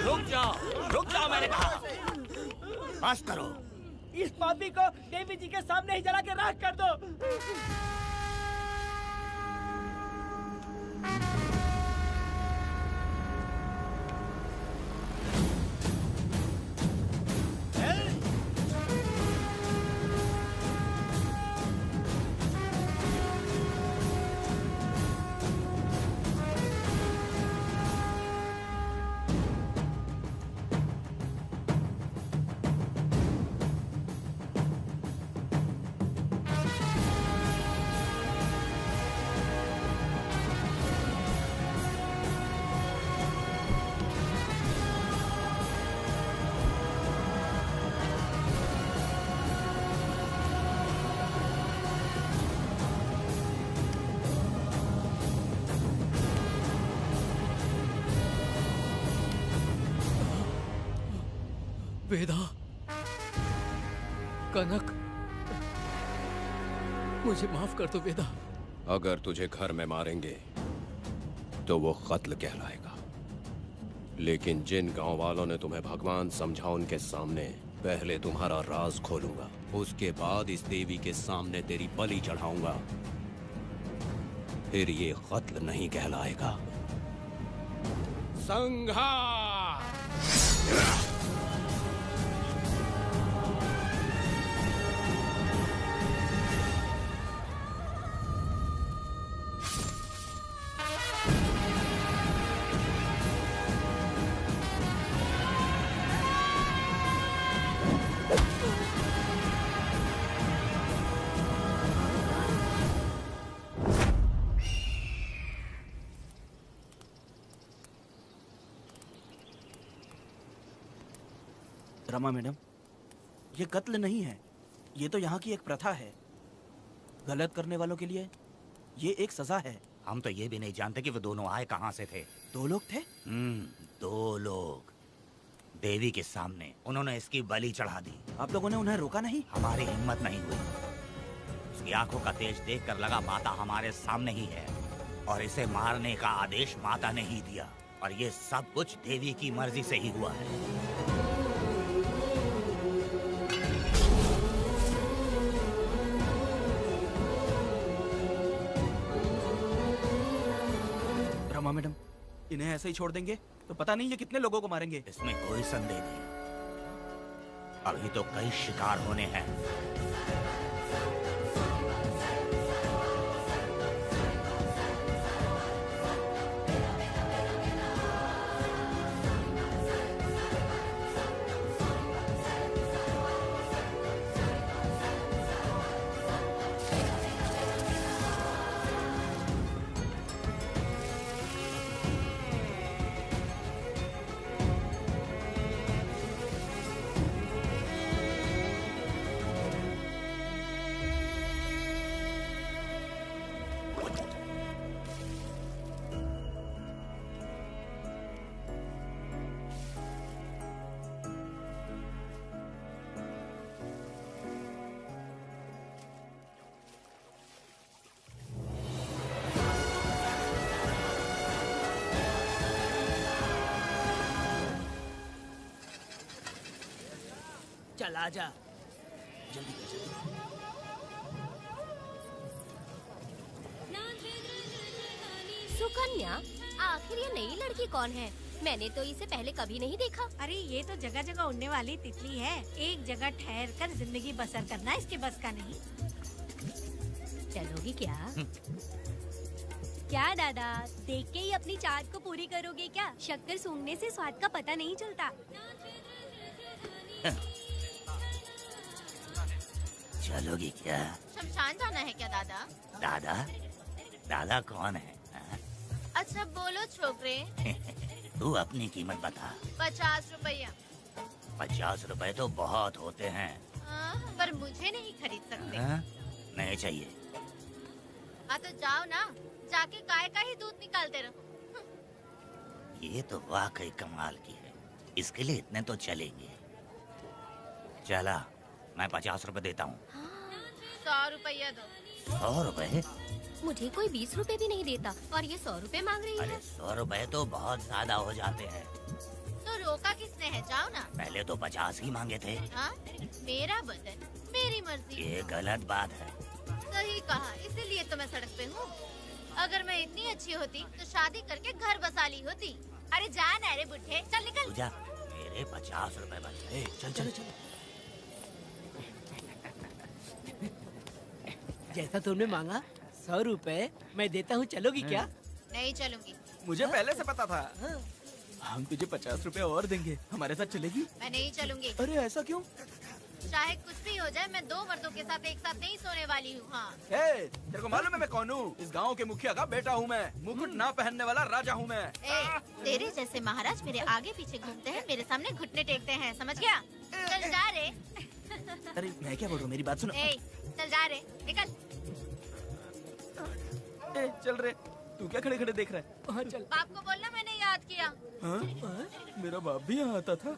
रुक जाओ मैंने कहा। बस करो। इस पापी को देवी जी के सामने ही जला के राख कर दो। वेदा, कनक, मुझे माफ कर दो वेदा। अगर तुझे घर में मारेंगे तो वो कत्ल कहलाएगा, लेकिन जिन गांव वालों ने तुम्हें भगवान समझा उनके सामने पहले तुम्हारा राज खोलूंगा, उसके बाद इस देवी के सामने तेरी बलि चढ़ाऊंगा, फिर ये कत्ल नहीं कहलाएगा। संहार! रमा मैडम, ये कत्ल नहीं है, ये तो यहाँ की एक प्रथा है। गलत करने वालों के लिए ये एक सजा है। हम तो ये भी नहीं जानते कि वो दोनों आए कहाँ से थे। 2 लोग थे? 2 लोग देवी के सामने, उन्होंने इसकी बलि चढ़ा दी। आप लोगों ने उन्हें रोका नहीं? हमारी हिम्मत नहीं हुई। उसकी आंखों का तेज देखकर लगा माता हमारे सामने ही है और इसे मारने का आदेश माता ने ही दिया, और ये सब कुछ देवी की मर्जी से ही हुआ है। रमा मैडम, इन्हें ऐसे ही छोड़ देंगे तो पता नहीं ये कितने लोगों को मारेंगे। इसमें कोई संदेह नहीं, अभी तो कई शिकार होने हैं। चल आजा, जल्दी कर जल्दी। सुकन्या, आखिर ये नई लड़की कौन है? मैंने तो इसे पहले कभी नहीं देखा। अरे ये तो जगह जगह उड़ने वाली तितली है। एक जगह ठहर कर जिंदगी बसर करना इसके बस का नहीं। चलोगी क्या? क्या दादा, देख के ही अपनी चाहत को पूरी करोगे क्या? शक्कर सूंघने से स्वाद का पता नहीं चलता। चलोगी क्या? शमशान जाना है क्या दादा? दादा? दादा कौन है? अच्छा बोलो छोकरे। तू अपनी कीमत बता। 50 रुपया। 50 रुपए तो बहुत होते हैं। पर मुझे नहीं खरीद सकते। नहीं चाहिए। हाँ तो जाओ ना, जाके गाय का ही दूध निकालते रहो। ये तो वाकई कमाल की है। इसके लिए इतने तो चलेंगे। चला, मैं 50 रुपए देता हूँ। 100 रुपया दो। 100 रुपए? मुझे कोई 20 रुपए भी नहीं देता और ये 100 रुपए मांग रही है। अरे 100 रुपए तो बहुत ज्यादा हो जाते हैं। तो रोका किसने है? जाओ ना। पहले तो 50 ही मांगे थे। हाँ? मेरा बदन, मेरी मर्जी। ये गलत बात है। सही कहा, इसीलिए तो मैं सड़क पे हूँ। अगर मैं इतनी अच्छी होती तो शादी करके घर बसा ली होती। अरे जा ना रे बुढ़े, चल निकल। पूजा, मेरे 50 रुपए बच गए। चल चल चल। जैसा तुमने मांगा 100 रुपए मैं देता हूँ, चलोगी क्या? नहीं चलूंगी। मुझे पहले से पता था। हम तुझे 50 रुपए और देंगे, हमारे साथ चलेगी? मैं नहीं चलूंगी। अरे ऐसा क्यों? चाहे कुछ भी हो जाए, मैं 2 मर्दों के साथ एक साथ नहीं सोने वाली हूँ। हाँ। तेरे को मालूम है मैं कौन हूँ? इस गांव के मुखिया का बेटा हूँ मैं। मुकुट ना पहनने वाला राजा हूँ मैं। तेरे जैसे महाराज मेरे आगे पीछे घूमते हैं, मेरे सामने घुटने टेकते हैं, समझ गया? चल जा रे। अरे मैं क्या बोल रहा हूँ, मेरी बात सुनो। चल जा रे, निकल। चल रे, तू क्या खड़े खड़े देख रहा है? हाँ चल। बाप को बोलना मैंने याद किया। हाँ? मेरा बाप भी यहाँ आता था।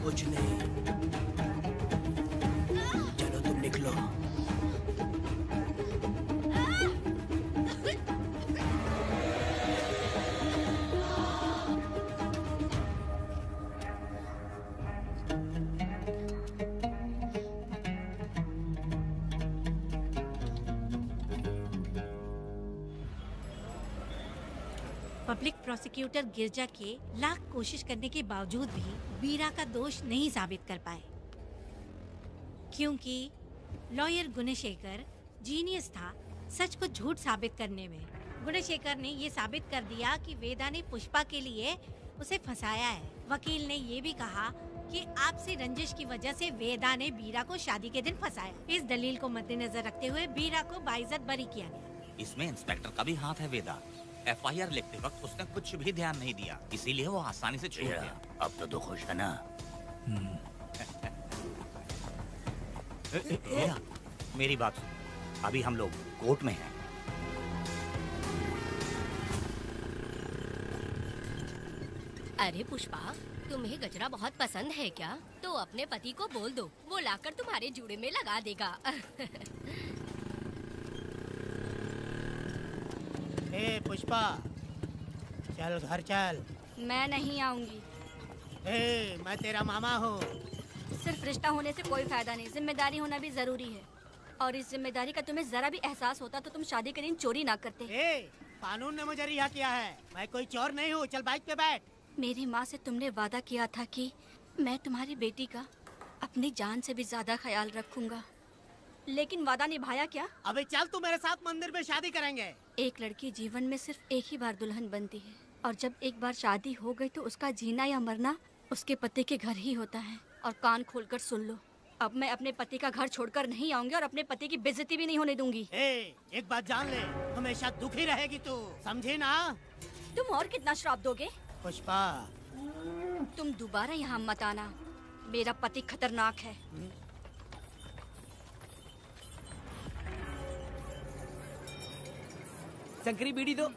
कुछ नहीं, चलो तुम निकलो। पब्लिक प्रोसिक्यूटर गिरजा के लाख कोशिश करने के बावजूद भी वीरा का दोष नहीं साबित कर पाए, क्योंकि लॉयर गुणशेखर जीनियस था सच को झूठ साबित करने में। गुणशेखर ने ये साबित कर दिया कि वेदा ने पुष्पा के लिए उसे फंसाया है। वकील ने ये भी कहा कि आपसी रंजिश की वजह से वेदा ने वीरा को शादी के दिन फंसाया। इस दलील को मद्देनजर रखते हुए वीरा को बाइज्जत बरी किया गया। इसमें इंस्पेक्टर का भी हाथ है वेदा। FIR लिखते वक्त उसने कुछ भी ध्यान नहीं दिया, इसीलिए वो आसानी से छूट गया। अब तो तू खुश है ना? मेरी बात सुन, अभी हम लोग कोर्ट में हैं। अरे पुष्पा, तुम्हें गजरा बहुत पसंद है क्या? तो अपने पति को बोल दो, वो लाकर तुम्हारे जूड़े में लगा देगा। ए पुष्पा, चल घर चल। मैं नहीं आऊंगी। ए, मैं तेरा मामा हूँ। सिर्फ रिश्ता होने से कोई फायदा नहीं, जिम्मेदारी होना भी जरूरी है। और इस जिम्मेदारी का तुम्हें जरा भी एहसास होता तो तुम शादी के दिन चोरी ना करते। ए, कानून ने मुझे रिहा किया है, मैं कोई चोर नहीं हूँ। चल बाइक पे बैठ। मेरी माँ से तुमने वादा किया था कि मैं तुम्हारी बेटी का अपनी जान से भी ज्यादा ख्याल रखूंगा, लेकिन वादा निभाया क्या? अबे चल, तू मेरे साथ मंदिर में शादी करेंगे। एक लड़की जीवन में सिर्फ एक ही बार दुल्हन बनती है, और जब एक बार शादी हो गई तो उसका जीना या मरना उसके पति के घर ही होता है। और कान खोलकर सुन लो, अब मैं अपने पति का घर छोड़कर नहीं आऊंगी और अपने पति की बेइज्जती भी नहीं होने दूंगी। एक बात जान ले, हमेशा दुखी रहेगी तू, समझी ना? तुम और कितना श्राप दोगे? पुष्पा, तुम दोबारा यहाँ मत आना, मेरा पति खतरनाक है। शंकरी बीड़ी दो।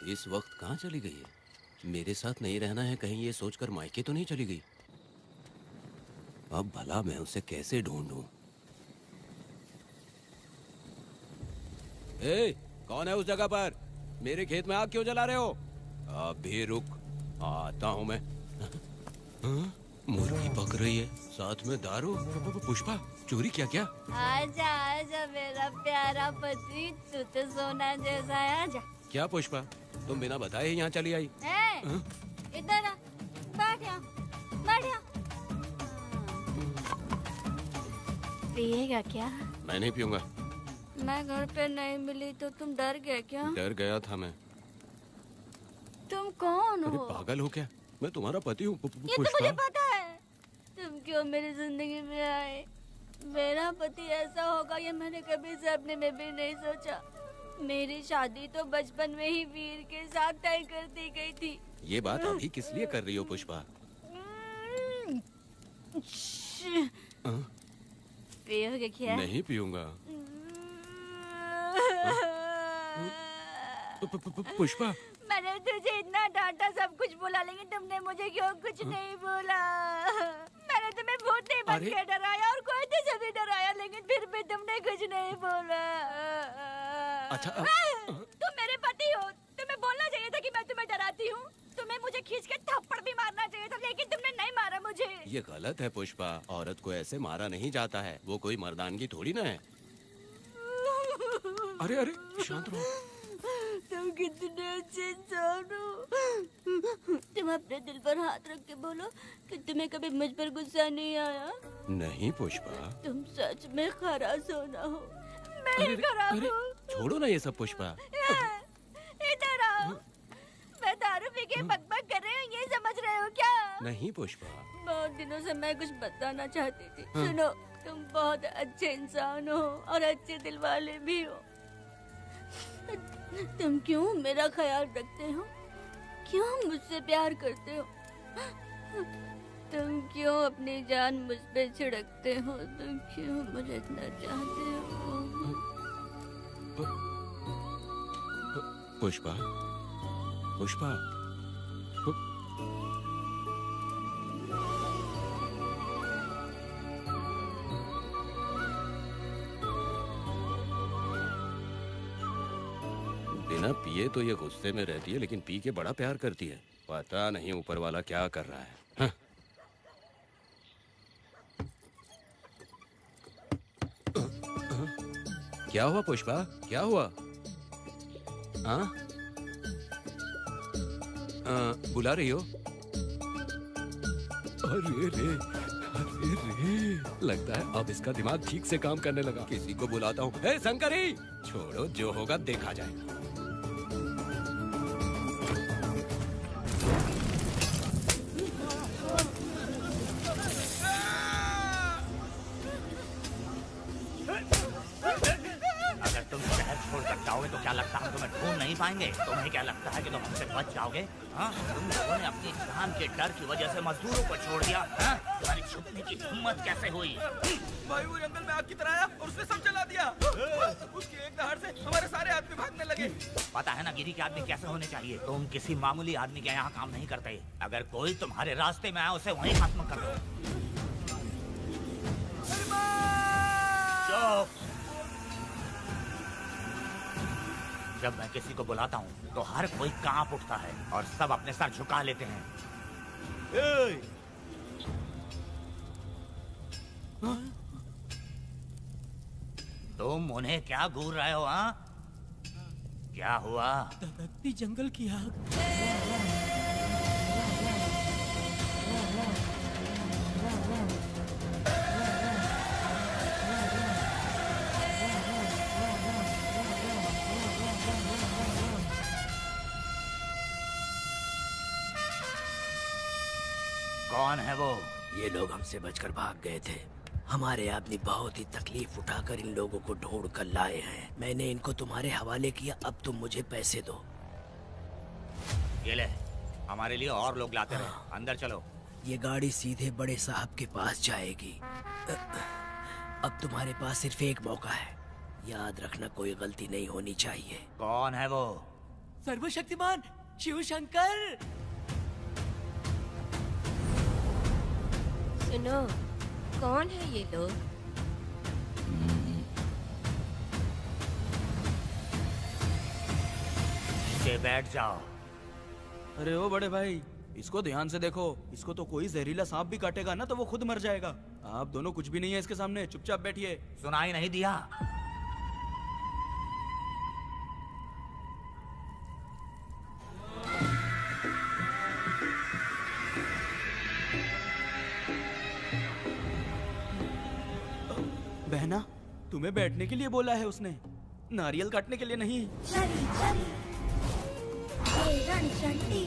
इस वक्त कहाँ चली गई है? मेरे साथ नहीं रहना है कहीं ये सोचकर मायके तो नहीं चली गई? अब भला मैं उसे कैसे ढूंढूं? ए, कौन है उस जगह पर? मेरे खेत में आग क्यों जला रहे हो? अभी रुक, आता हूँ मैं। हाँ? मुर्गी पक रही है, साथ में दारू। पुष्पा, चोरी क्या? आजा आजा मेरा प्यारा पति, तू तो सोना जैसा है, आजा। क्या पुष्पा, तुम बिना बताए ही यहाँ चली आई? इधर आ, बैठ यहाँ। पिएगा क्या? मैं नहीं पीऊंगा। मैं घर पे नहीं मिली तो तुम डर गए क्या? डर गया था मैं। तुम कौन अरे हो? पागल हो क्या? मैं तुम्हारा पति हूँ ये तो मुझे पता है। तुम क्यों मेरी जिंदगी में आए? मेरा पति ऐसा होगा ये मैंने कभी सपने में भी नहीं सोचा। मेरी शादी तो बचपन में ही वीर के साथ तय कर दी गई थी। ये बात अभी किस लिए कर रही हो पुष्पा? पियोगे क्या? नहीं पीऊंगा। पुष्पा, मैंने तुझे इतना डांटा, सब कुछ बोला, लेकिन तुमने मुझे क्यों कुछ नहीं बोला? मैंने तुम्हें बहुत नहीं बन के डराया और कोई तुझे भी डराया, लेकिन फिर भी तुमने कुछ नहीं बोला। अच्छा तुम मेरे पति हो, तुम्हें बोलना चाहिए था कि मैं तुम्हें डराती हूँ। तुम्हें मुझे खींच के थप्पड़ भी मारना चाहिए था, लेकिन तुमने नहीं मारा मुझे। ये गलत है पुष्पा, औरत को ऐसे मारा नहीं जाता है, वो कोई मर्दानगी थोड़ी ना है। अरे शांत रहो। तुम कितने अच्छे इंसान हो। तुम अपने दिल पर हाथ रख के बोलो कि तुम्हें कभी मुझ पर गुस्सा नहीं आया। नहीं पुष्पा, तुम सच में खरास हो ना हो। मैं ही खराब हूँ। छोड़ो ना ये सब पुष्पा। इधर आओ। मैं दारू पी के बकबक कर रही हूँ, ये समझ रहे हो क्या? नहीं पुष्पा, बहुत दिनों से मैं कुछ बताना चाहती थी। सुनो, तुम बहुत अच्छे इंसान हो और अच्छे दिल वाले भी हो। तुम क्यों मेरा ख्याल रखते हो? क्यों मुझसे प्यार करते हो? तुम क्यों अपनी जान मुझ पे छिड़कते हो? तुम क्यों मुझे इतना चाहते हो? पुष्पा, बिना पिए तो ये गुस्से में रहती है, लेकिन पी के बड़ा प्यार करती है। पता नहीं ऊपर वाला क्या कर रहा है। हाँ? क्या हुआ पुष्पा, क्या हुआ? हाँ? बुला रही हो? अरे रे, लगता है अब इसका दिमाग ठीक से काम करने लगा। किसी को बुलाता हूँ। हे शंकरी, छोड़ो, जो होगा देखा जाएगा। तो क्या लगता है हम तुम्हें ढूंढ नहीं पाएंगे? तुम्हें क्या लगता है कि तुम हमसे बच जाओगे? हाँ, तुम लोगों ने अपनी जान के डर की वजह से मजदूरों को छोड़ दिया। हाँ? तुम्हारी छुपने की हिम्मत कैसे हुई? भाई वो जंगल में आग की तरह आया और उसने सब जला दिया। उसकी एक दहाड़ से हमारे सारे आदमी भागने लगे। पता है ना गिरी के आदमी कैसे होने चाहिए? तुम किसी मामूली आदमी के यहाँ काम नहीं करते। अगर कोई तुम्हारे रास्ते में आया उसे वहीं खत्म कर दो। चुप! जब मैं किसी को बुलाता हूँ तो हर कोई कांप उठता है और सब अपने सर झुका लेते हैं। तुम उन्हें क्या घूर रहे हो? हाँ, क्या हुआ? धधकती जंगल की आग। कौन है वो? ये लोग हमसे बचकर भाग गए थे। हमारे आदमी बहुत ही तकलीफ उठाकर इन लोगों को ढूंढ कर लाए हैं। मैंने इनको तुम्हारे हवाले किया, अब तुम मुझे पैसे दो। ये ले, हमारे लिए और लोग लाते रहे। अंदर चलो। ये गाड़ी सीधे बड़े साहब के पास जाएगी। अब तुम्हारे पास सिर्फ एक मौका है, याद रखना कोई गलती नहीं होनी चाहिए। कौन है वो? सर्वशक्तिमान शिव शंकर। सुनो, कौन है ये लोग? नीचे बैठ जाओ। अरे ओ बड़े भाई, इसको ध्यान से देखो। इसको तो कोई जहरीला सांप भी काटेगा ना तो वो खुद मर जाएगा। आप दोनों कुछ भी नहीं है इसके सामने, चुपचाप बैठिए। सुनाई नहीं दिया? बहना, तुम्हें बैठने के लिए बोला है उसने, नारियल काटने के लिए नहीं। चली चली ये रणचंडी,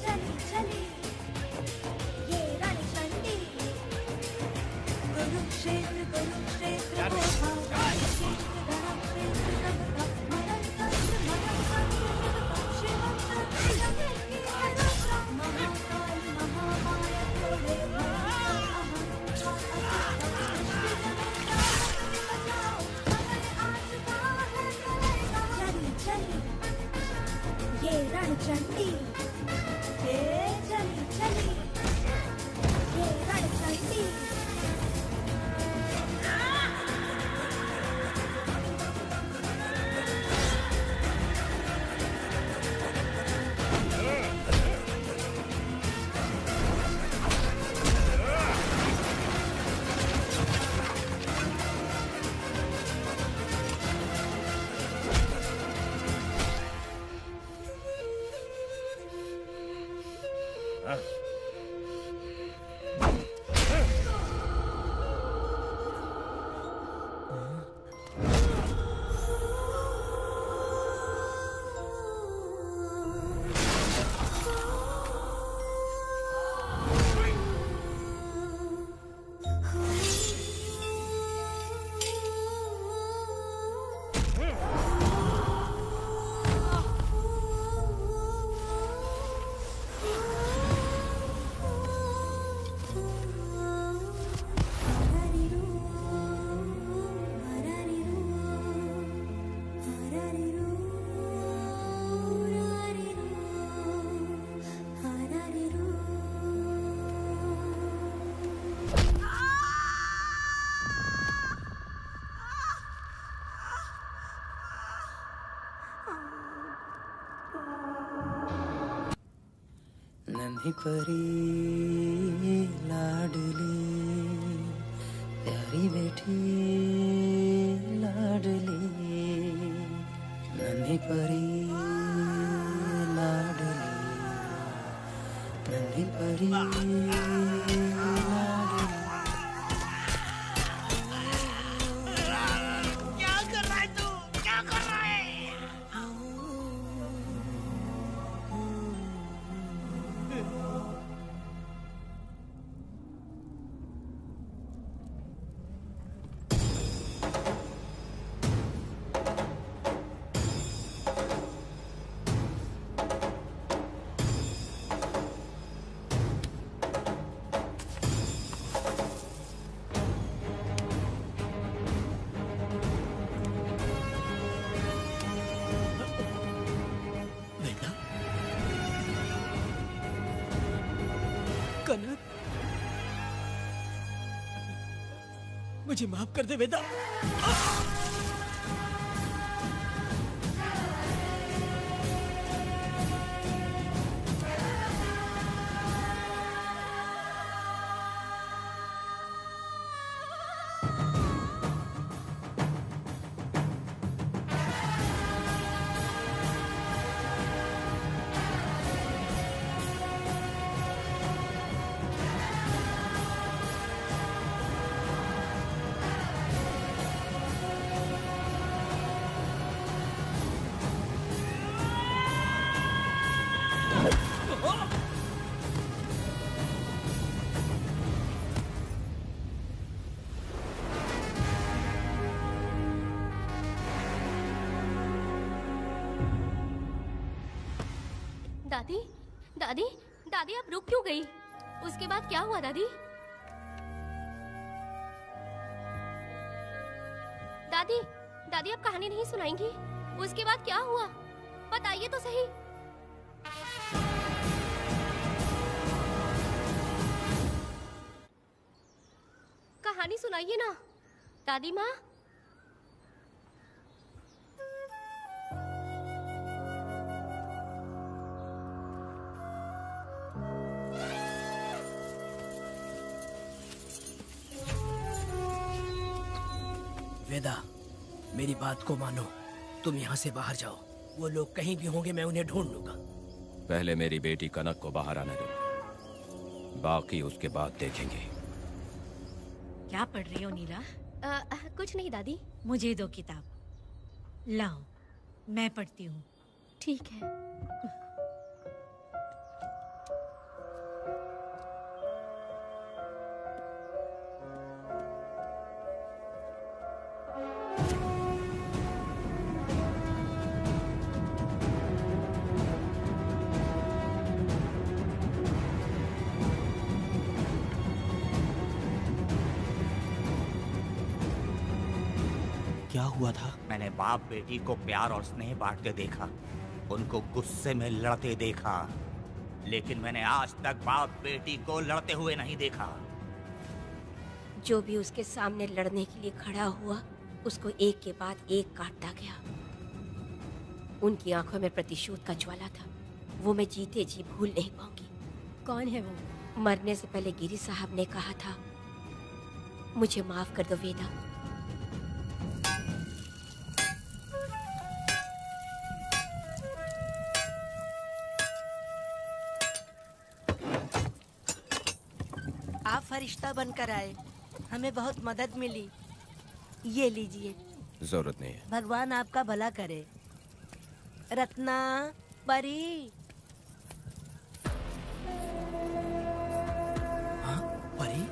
चली चली ये रणचंडी, कुरुक्षेत्र कुरुक्षेत्र वो भागा, क्षेत्र धर्मक्षेत्र नभता, मरणतंत्र मरणतंत्र शिवतंत्र जगत की अनुग्रह, महाकाल महामाया तोड़े ये रणचंडी, चली चली ये रणचंडी। नन्ही परी लाडली प्यारी बेटी लाडली, नन्ही परी लाडली, नन्ही परी लाडली। क्या कर रहा है तू? क्या कर रहा है? कनक, मुझे माफ कर दे वेदा। दादी, दादी, दादी आप रुक क्यों गई? उसके बाद क्या हुआ दादी? दादी, दादी आप कहानी नहीं सुनाएंगी? उसके बाद क्या हुआ? बताइए तो सही। कहानी सुनाइए ना दादी माँ। वेदा, मेरी बात को मानो। तुम यहाँ से बाहर जाओ। वो लोग कहीं भी होंगे, मैं उन्हें ढूंढ लूंगा। पहले मेरी बेटी कनक को बाहर आने दो, बाकी उसके बाद देखेंगे। क्या पढ़ रही हो नीला? कुछ नहीं दादी। मुझे दो किताब। लाओ, मैं पढ़ती हूँ। ठीक है। क्या हुआ था? मैंने बाप बेटी को प्यार और स्नेह बांटते देखा, उनको गुस्से में लड़ते देखा, लेकिन मैंने आज तक बाप बेटी को लड़ते हुए नहीं देखा। जो भी उसके सामने लड़ने के लिए खड़ा हुआ, उसको एक के बाद एक काटता गया। उनकी आंखों में प्रतिशोध का ज्वाला था, वो मैं जीते जी भूल नहीं पाऊंगी। कौन है वो? मरने से पहले गिरी साहब ने कहा था, मुझे माफ कर दो वेदा। आप फरिश्ता बनकर आए, हमें बहुत मदद मिली। ये लीजिए। जरूरत नहीं है। भगवान आपका भला करे। रत्ना, परी। हाँ, परी?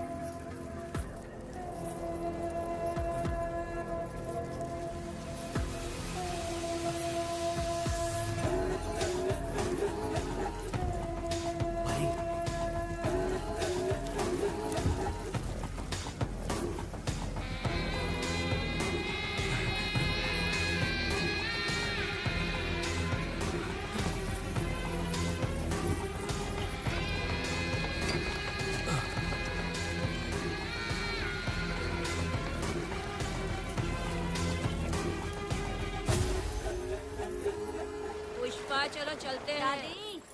चलो चलते हैं।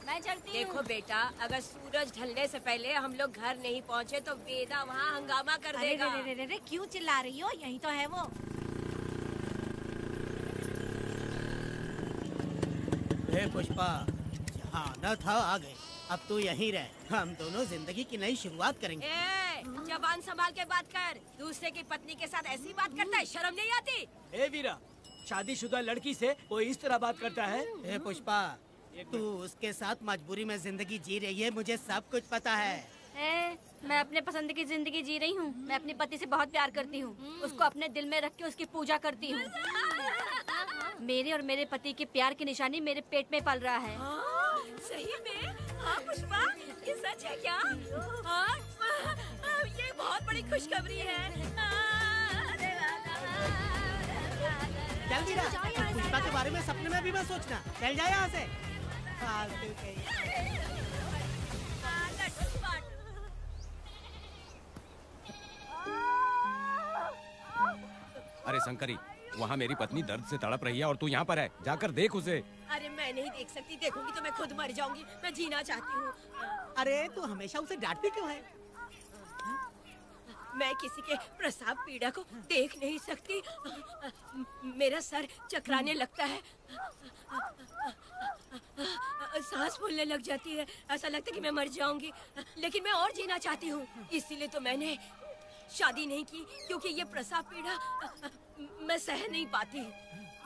मैं चलती हूँ। देखो बेटा, अगर सूरज ढलने से पहले हम लोग घर नहीं पहुँचे तो वेदा वहाँ हंगामा कर देगा। अरे रे रे रे, क्यों चिल्ला रही हो? यही तो है वो। हे पुष्पा, यहाँ आना था आ गए। अब तू यहीं रह, हम दोनों जिंदगी की नई शुरुआत करेंगे। ए, जबान संभाल के बात कर। दूसरे की पत्नी के साथ ऐसी बात करता है, शर्म नहीं आती? ए वीरा, शादीशुदा लड़की से कोई इस तरह बात करता है? हे पुष्पा, तू उसके साथ मजबूरी में जिंदगी जी रही है, मुझे सब कुछ पता है। मैं अपने पसंद की जिंदगी जी रही हूँ। मैं अपने पति से बहुत प्यार करती हूँ, उसको अपने दिल में रख के उसकी पूजा करती हूँ। मेरे और मेरे पति के प्यार की निशानी मेरे पेट में पल रहा है। सही में? हाँ पुष्पा, ये सच है क्या? हाँ, ये बहुत बड़ी खुशखबरी है। जल्दी रहा, पुष्पा के बारे में सपने में भी मत सोचना। चल जाए यहाँ से। फालतू कहीं। अरे शंकरी, वहाँ मेरी पत्नी दर्द से तड़प रही है और तू यहाँ पर है। जाकर देख उसे। अरे मैं नहीं देख सकती, देखूंगी तो मैं खुद मर जाऊंगी। मैं जीना चाहती हूँ। अरे तू हमेशा उसे डांटती क्यों है? मैं किसी के प्रसाव पीड़ा को देख नहीं सकती। मेरा सर चकराने लगता है, सांस फूलने लग जाती है, ऐसा लगता है कि मैं मर जाऊंगी। लेकिन मैं और जीना चाहती हूँ, इसीलिए तो मैंने शादी नहीं की, क्योंकि ये प्रसाव पीड़ा मैं सह नहीं पाती।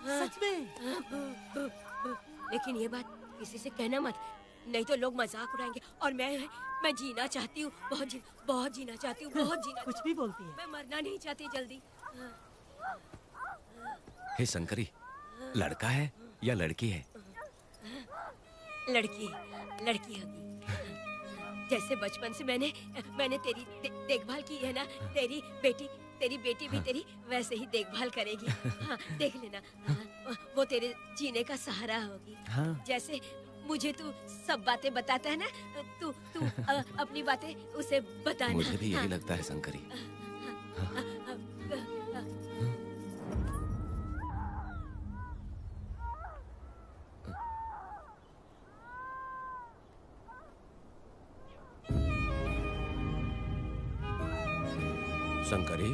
सच में? लेकिन ये बात किसी से कहना मत, नहीं तो लोग मजाक उड़ाएंगे। और मैं जीना चाहती हूँ, बहुत जीना चाहती हूँ, बहुत जीना। कुछ भी बोलती है। मैं मरना नहीं चाहती जल्दी। हे शंकरी, लड़का है या लड़की है? लड़की होगी। जैसे बचपन से मैंने तेरी देखभाल की है ना, तेरी तेरी बेटी भी तेरी वैसे ही देखभाल करेगी। हाँ, देख लेना। हाँ, वो तेरे जीने का सहारा होगी। हाँ। जैसे मुझे तू सब बातें बताता है ना, तू अपनी बातें उसे बताना। मुझे भी यही हाँ। लगता है शंकरी। शंकरी,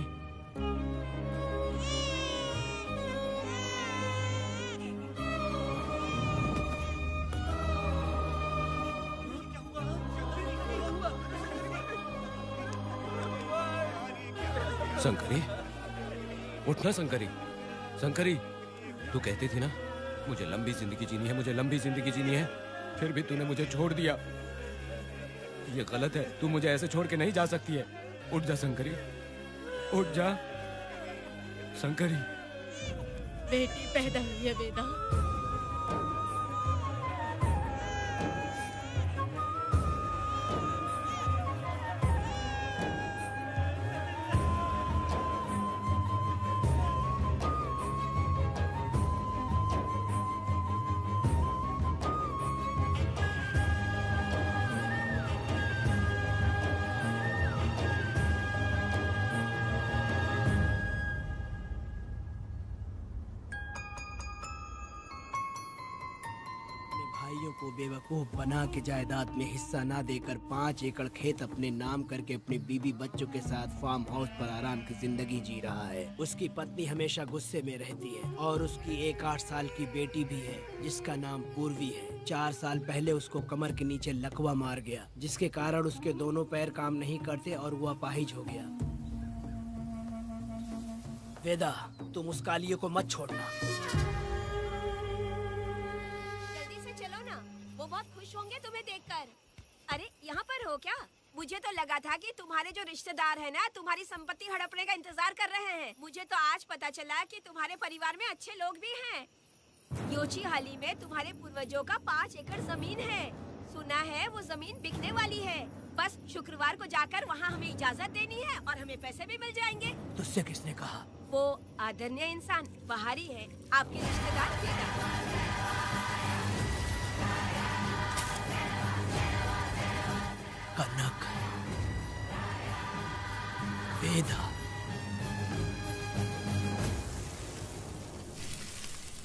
शंकरी, उठना शंकरी। शंकरी, तू कहती थी ना मुझे लंबी जिंदगी जीनी है, मुझे लंबी जिंदगी जीनी है, फिर भी तूने मुझे छोड़ दिया। ये गलत है, तू मुझे ऐसे छोड़ के नहीं जा सकती है। उठ जा शंकरी, उठ जा शंकरी। बेटी पैदा हुई है वेदा। भाइयों को बेवकूफ बना के जायदाद में हिस्सा ना देकर 5 एकड़ खेत अपने नाम करके अपनी बीवी बच्चों के साथ फार्म हाउस पर आराम की जिंदगी जी रहा है। उसकी पत्नी हमेशा गुस्से में रहती है और उसकी एक 8 साल की बेटी भी है जिसका नाम पूर्वी है। 4 साल पहले उसको कमर के नीचे लकवा मार गया, जिसके कारण उसके दोनों पैर काम नहीं करते और वो अपाहिज हो गया। वेदा, तुम उस कालिये को मत छोड़ना। बहुत खुश होंगे तुम्हें देखकर। अरे यहाँ पर हो क्या? मुझे तो लगा था कि तुम्हारे जो रिश्तेदार हैं ना तुम्हारी संपत्ति हड़पने का इंतजार कर रहे हैं। मुझे तो आज पता चला कि तुम्हारे परिवार में अच्छे लोग भी हैं। योची हाली में तुम्हारे पूर्वजों का 5 एकड़ जमीन है। सुना है वो जमीन बिकने वाली है। बस शुक्रवार को जाकर वहाँ हमें इजाजत देनी है और हमें पैसे भी मिल जाएंगे। तुझसे किसने कहा? वो आदरणीय इंसान बाहरी है, आपके रिश्तेदार। कनक, वेदा।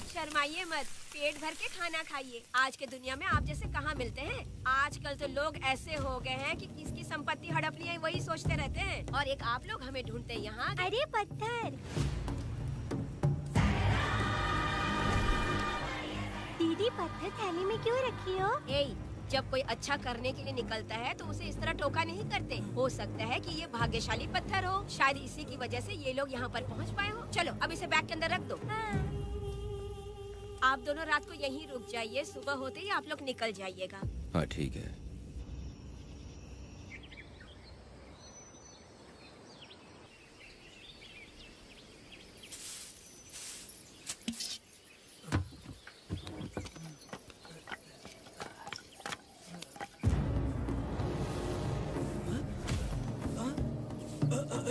शर्माइए मत, पेट भर के खाना खाइए। आज के दुनिया में आप जैसे कहाँ मिलते हैं। आजकल तो लोग ऐसे हो गए हैं कि किसकी संपत्ति हड़प ली है वही सोचते रहते हैं। और एक आप लोग हमें ढूंढते यहाँ। अरे पत्थर, दीदी पत्थर थैली में क्यों रखी हो? जब कोई अच्छा करने के लिए निकलता है तो उसे इस तरह टोका नहीं करते। हो सकता है कि ये भाग्यशाली पत्थर हो, शायद इसी की वजह से ये लोग यहाँ पर पहुँच पाए हो। चलो अब इसे बैग के अंदर रख दो। आप दोनों रात को यहीं रुक जाइए, सुबह होते ही आप लोग निकल जाइएगा। हाँ ठीक है।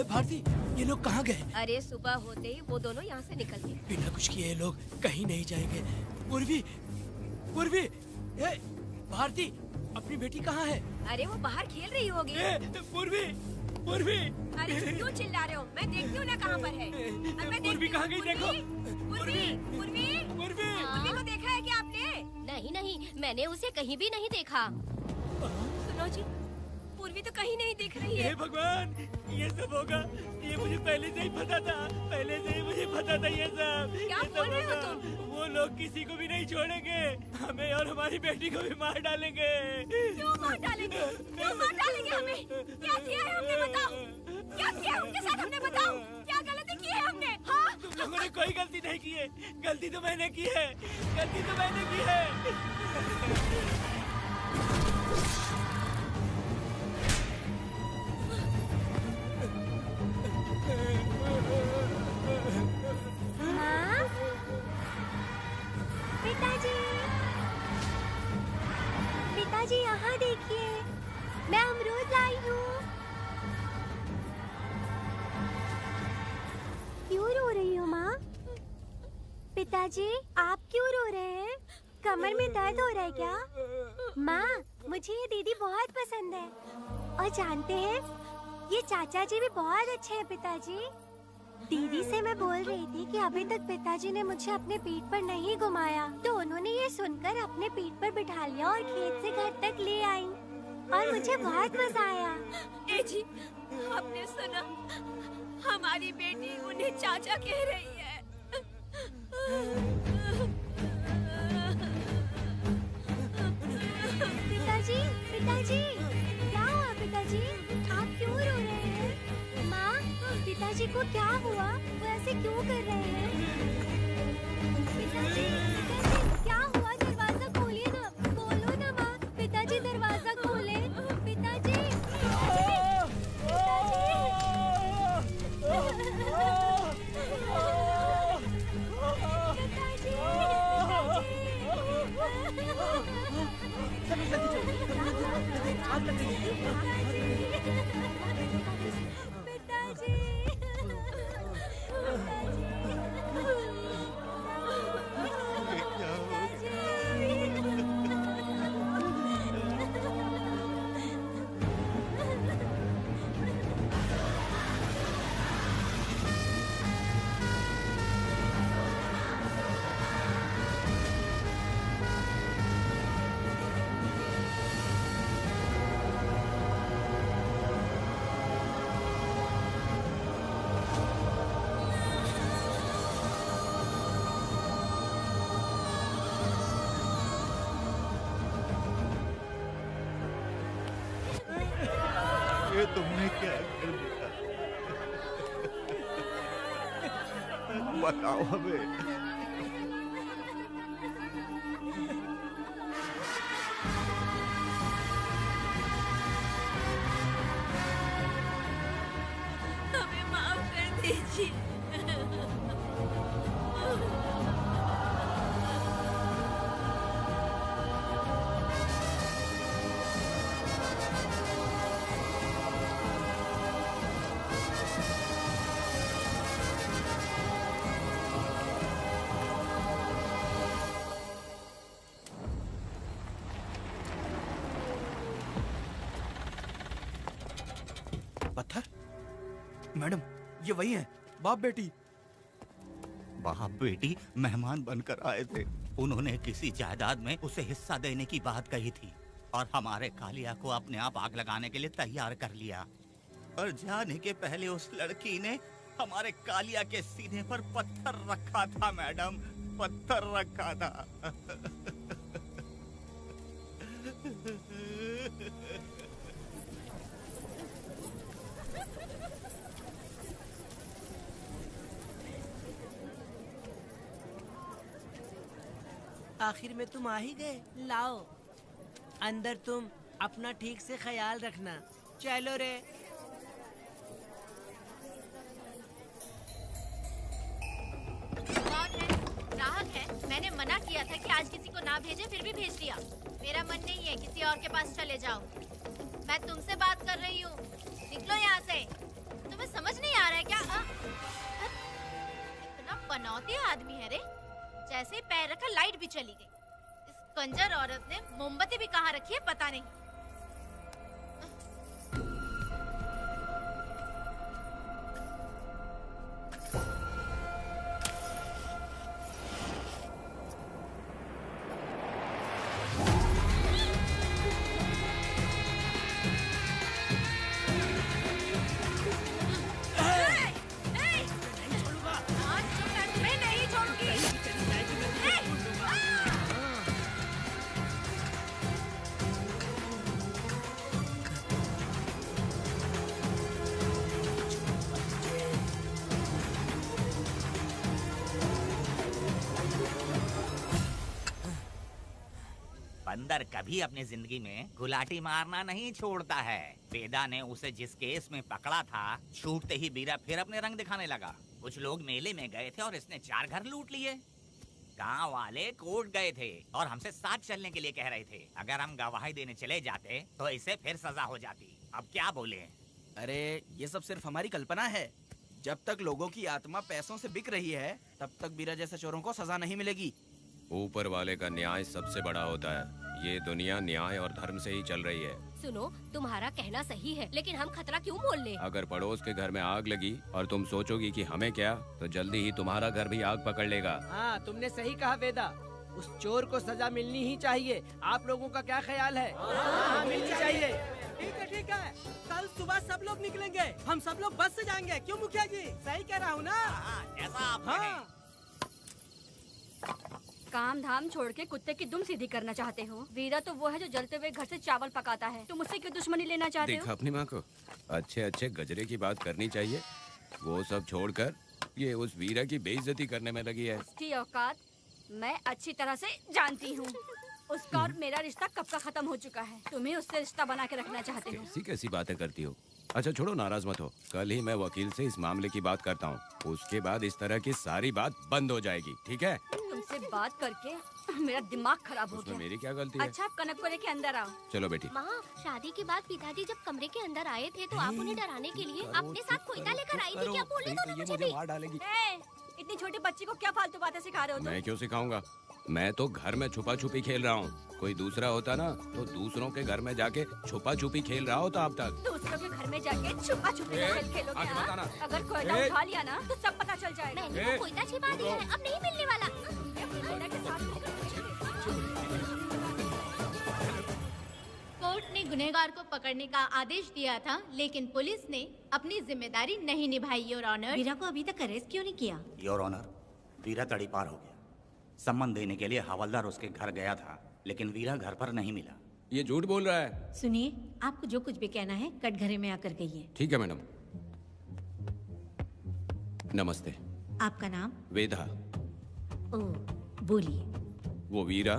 भारती, ये लोग कहाँ गए? अरे सुबह होते ही वो दोनों यहाँ से निकल गए। बिना कुछ किए ये लोग कहीं नहीं जाएंगे। पूर्वी, पूर्वी, भारती, अपनी बेटी कहाँ है? अरे वो बाहर खेल रही होगी। पूर्वी, पूर्वी। अरे क्यों चिल्ला रहे हो? मैं देखती हूँ ना कहाँ पर है। पूर्वी कहाँ गई? देखो। पूर्वी, पूर्वी, पूर्वी को देखा है क्या आपने? नहीं नहीं, मैंने उसे कहीं भी नहीं देखा। सुनो जी, पूर्वी तो कहीं नहीं दिख रही है। हे भगवान, ये सब होगा, ये मुझे पहले से ही पता था। पहले से ही मुझे पता था ये सब। क्या बोल रहे हो तुम? वो लोग किसी को भी नहीं छोड़ेंगे, हमें और हमारी बेटी को भी मार डालेंगे। क्यों मार डालेंगे? क्यों मार डालेंगे हमें? क्या किया है हमने बताओ? क्या किया है उनके साथ हमने बताओ? क्या गलती की है हमने? हाँ? तुम लोगों ने कोई गलती नहीं की है। गलती तो मैंने की है, गलती तो मैंने की है। माँ, पिताजी, पिताजी यहाँ देखिए, मैं अमरूद लाई हूँ। पिताजी, आप क्यों रो रहे हैं? कमर में दर्द हो रहा है क्या? माँ, मुझे ये दीदी बहुत पसंद है। और जानते हैं, ये चाचा जी भी बहुत अच्छे हैं पिताजी। दीदी से मैं बोल रही थी कि अभी तक पिताजी ने मुझे अपने पीठ पर नहीं घुमाया, तो उन्होंने ये सुनकर अपने पीठ पर बिठा लिया और खेत से घर तक ले आई और मुझे बहुत मजा आया। ए जी, आपने सुना? हमारी बेटी उन्हें चाचा कह रही है। पिताजी, पिताजी, क्या हुआ पिताजी? आप क्यों रो रहे हैं? माँ, पिताजी को क्या हुआ? वो ऐसे क्यों कर रहे हैं? पिताजी, पिताजी, क्या हुआ? दरवाजा खोलिए ना, खोलो ना माँ। पिताजी दरवाजा खोले, पिताजी, ये तुमने क्या कर दिया? बताओ हमें। हमें माफ कर दीजिए। पत्थर? मैडम, ये वही है, बाप बेटी। बाप बेटी मेहमान बनकर आए थे। उन्होंने किसी जायदाद में उसे हिस्सा देने की बात कही थी और हमारे कालिया को अपने आप आग लगाने के लिए तैयार कर लिया। और जाने के पहले उस लड़की ने हमारे कालिया के सीने पर पत्थर रखा था मैडम, पत्थर रखा था। आखिर में तुम आ ही गए। लाओ, अंदर तुम अपना ठीक से ख्याल रखना। चलो रे। कौन है? ग्राहक है। मैंने मना किया था कि आज किसी को ना भेजे, फिर भी भेज दिया। मेरा मन नहीं है, किसी और के पास चले जाओ। मैं तुमसे बात कर रही हूँ, निकलो यहाँ से। तुम्हें समझ नहीं आ रहा है क्या? इतना पनौती आदमी है रे, जैसे पैर रखा लाइट भी चली गई। इस कंजर औरत ने मोमबत्ती भी कहाँ रखी है पता नहीं। बंदर कभी अपनी जिंदगी में गुलाटी मारना नहीं छोड़ता है। वेदा ने उसे जिस केस में पकड़ा था, छूटते ही बीरा फिर अपने रंग दिखाने लगा। कुछ लोग मेले में गए थे और इसने 4 घर लूट लिए। गांव वाले कोर्ट गए थे और हमसे साथ चलने के लिए कह रहे थे। अगर हम गवाही देने चले जाते तो इसे फिर सजा हो जाती। अब क्या बोले? अरे ये सब सिर्फ हमारी कल्पना है। जब तक लोगों की आत्मा पैसों से बिक रही है तब तक वीरा जैसे चोरों को सजा नहीं मिलेगी। ऊपर वाले का न्याय सबसे बड़ा होता है। ये दुनिया न्याय और धर्म से ही चल रही है। सुनो, तुम्हारा कहना सही है, लेकिन हम खतरा क्यों मोल लें? अगर पड़ोस के घर में आग लगी और तुम सोचोगी कि हमें क्या, तो जल्दी ही तुम्हारा घर भी आग पकड़ लेगा। हाँ, तुमने सही कहा वेदा। उस चोर को सजा मिलनी ही चाहिए। आप लोगों का क्या ख्याल है? हाँ, मिलनी चाहिए। ठीक है। कल सुबह सब लोग निकलेंगे। हम सब लोग बस से जाएंगे। क्यों मुखिया जी? सही कह रहा हूँ ना? ऐसा आप हाँ। काम धाम छोड़ के कुत्ते की दुम सीधी करना चाहते हो? वीरा तो वो है जो जलते हुए घर से चावल पकाता है। तुम उससे क्यों दुश्मनी लेना चाहते देखा हो? अपनी माँ को, अच्छे अच्छे गजरे की बात करनी चाहिए। वो सब छोड़कर ये उस वीरा की बेइज्जती करने में लगी है। उसकी औकात मैं अच्छी तरह से जानती हूँ। उसका और मेरा रिश्ता कब का खत्म हो चुका है। तुम्हें उससे रिश्ता बना के रखना चाहते हो। कैसी कैसी बातें करती हो। अच्छा छोड़ो, नाराज मत हो। कल ही मैं वकील से इस मामले की बात करता हूँ। उसके बाद इस तरह की सारी बात बंद हो जाएगी, ठीक है? तुमसे बात करके मेरा दिमाग खराब हो उसमें गया। मेरी क्या गलती है? अच्छा, आप कनक को लेके अंदर आओ। चलो बेटी। माँ, शादी के बाद पिताजी जब कमरे के अंदर आए थे तो आप उन्हें डराने के लिए अपने साथ कोयता लेकर आई थी। क्या बोले तो मुझे भी? मार डालेगी। इतनी छोटी बच्ची को क्या फालतू बातें सिखा रहे हो तुम? मैं क्यों सिखाऊंगा? मैं तो घर में छुपा छुपी खेल रहा हूँ। कोई दूसरा होता ना तो दूसरों के घर में जाके छुपा छुपी खेल रहा होता अब तक। दूसरों के घर में जाके छुपा छुपी खेल खेलोगे? आगे मत आना। अगर कोयला उठा लिया ना तो सब पता चल जाएगा। मैंने वो कोयता छिपा दिया है, अब नहीं मिलने वाला। कोर्ट ने गुनहगार को पकड़ने का आदेश दिया था, लेकिन पुलिस ने अपनी जिम्मेदारी नहीं निभाई। योर ऑनर, वीरा को अभी तक अरेस्ट क्यों नहीं किया? योर ऑनर, वीरा तड़ीपार हो गया। सम्मन देने के लिए हवलदार उसके घर गया था, लेकिन वीरा घर पर नहीं मिला। ये झूठ बोल रहा है। सुनिए, आपको जो कुछ भी कहना है कटघरे में आकर कहिए। ठीक है मैडम। नमस्ते। आपका नाम? वेदा। ओ, बोलिए। वो वीरा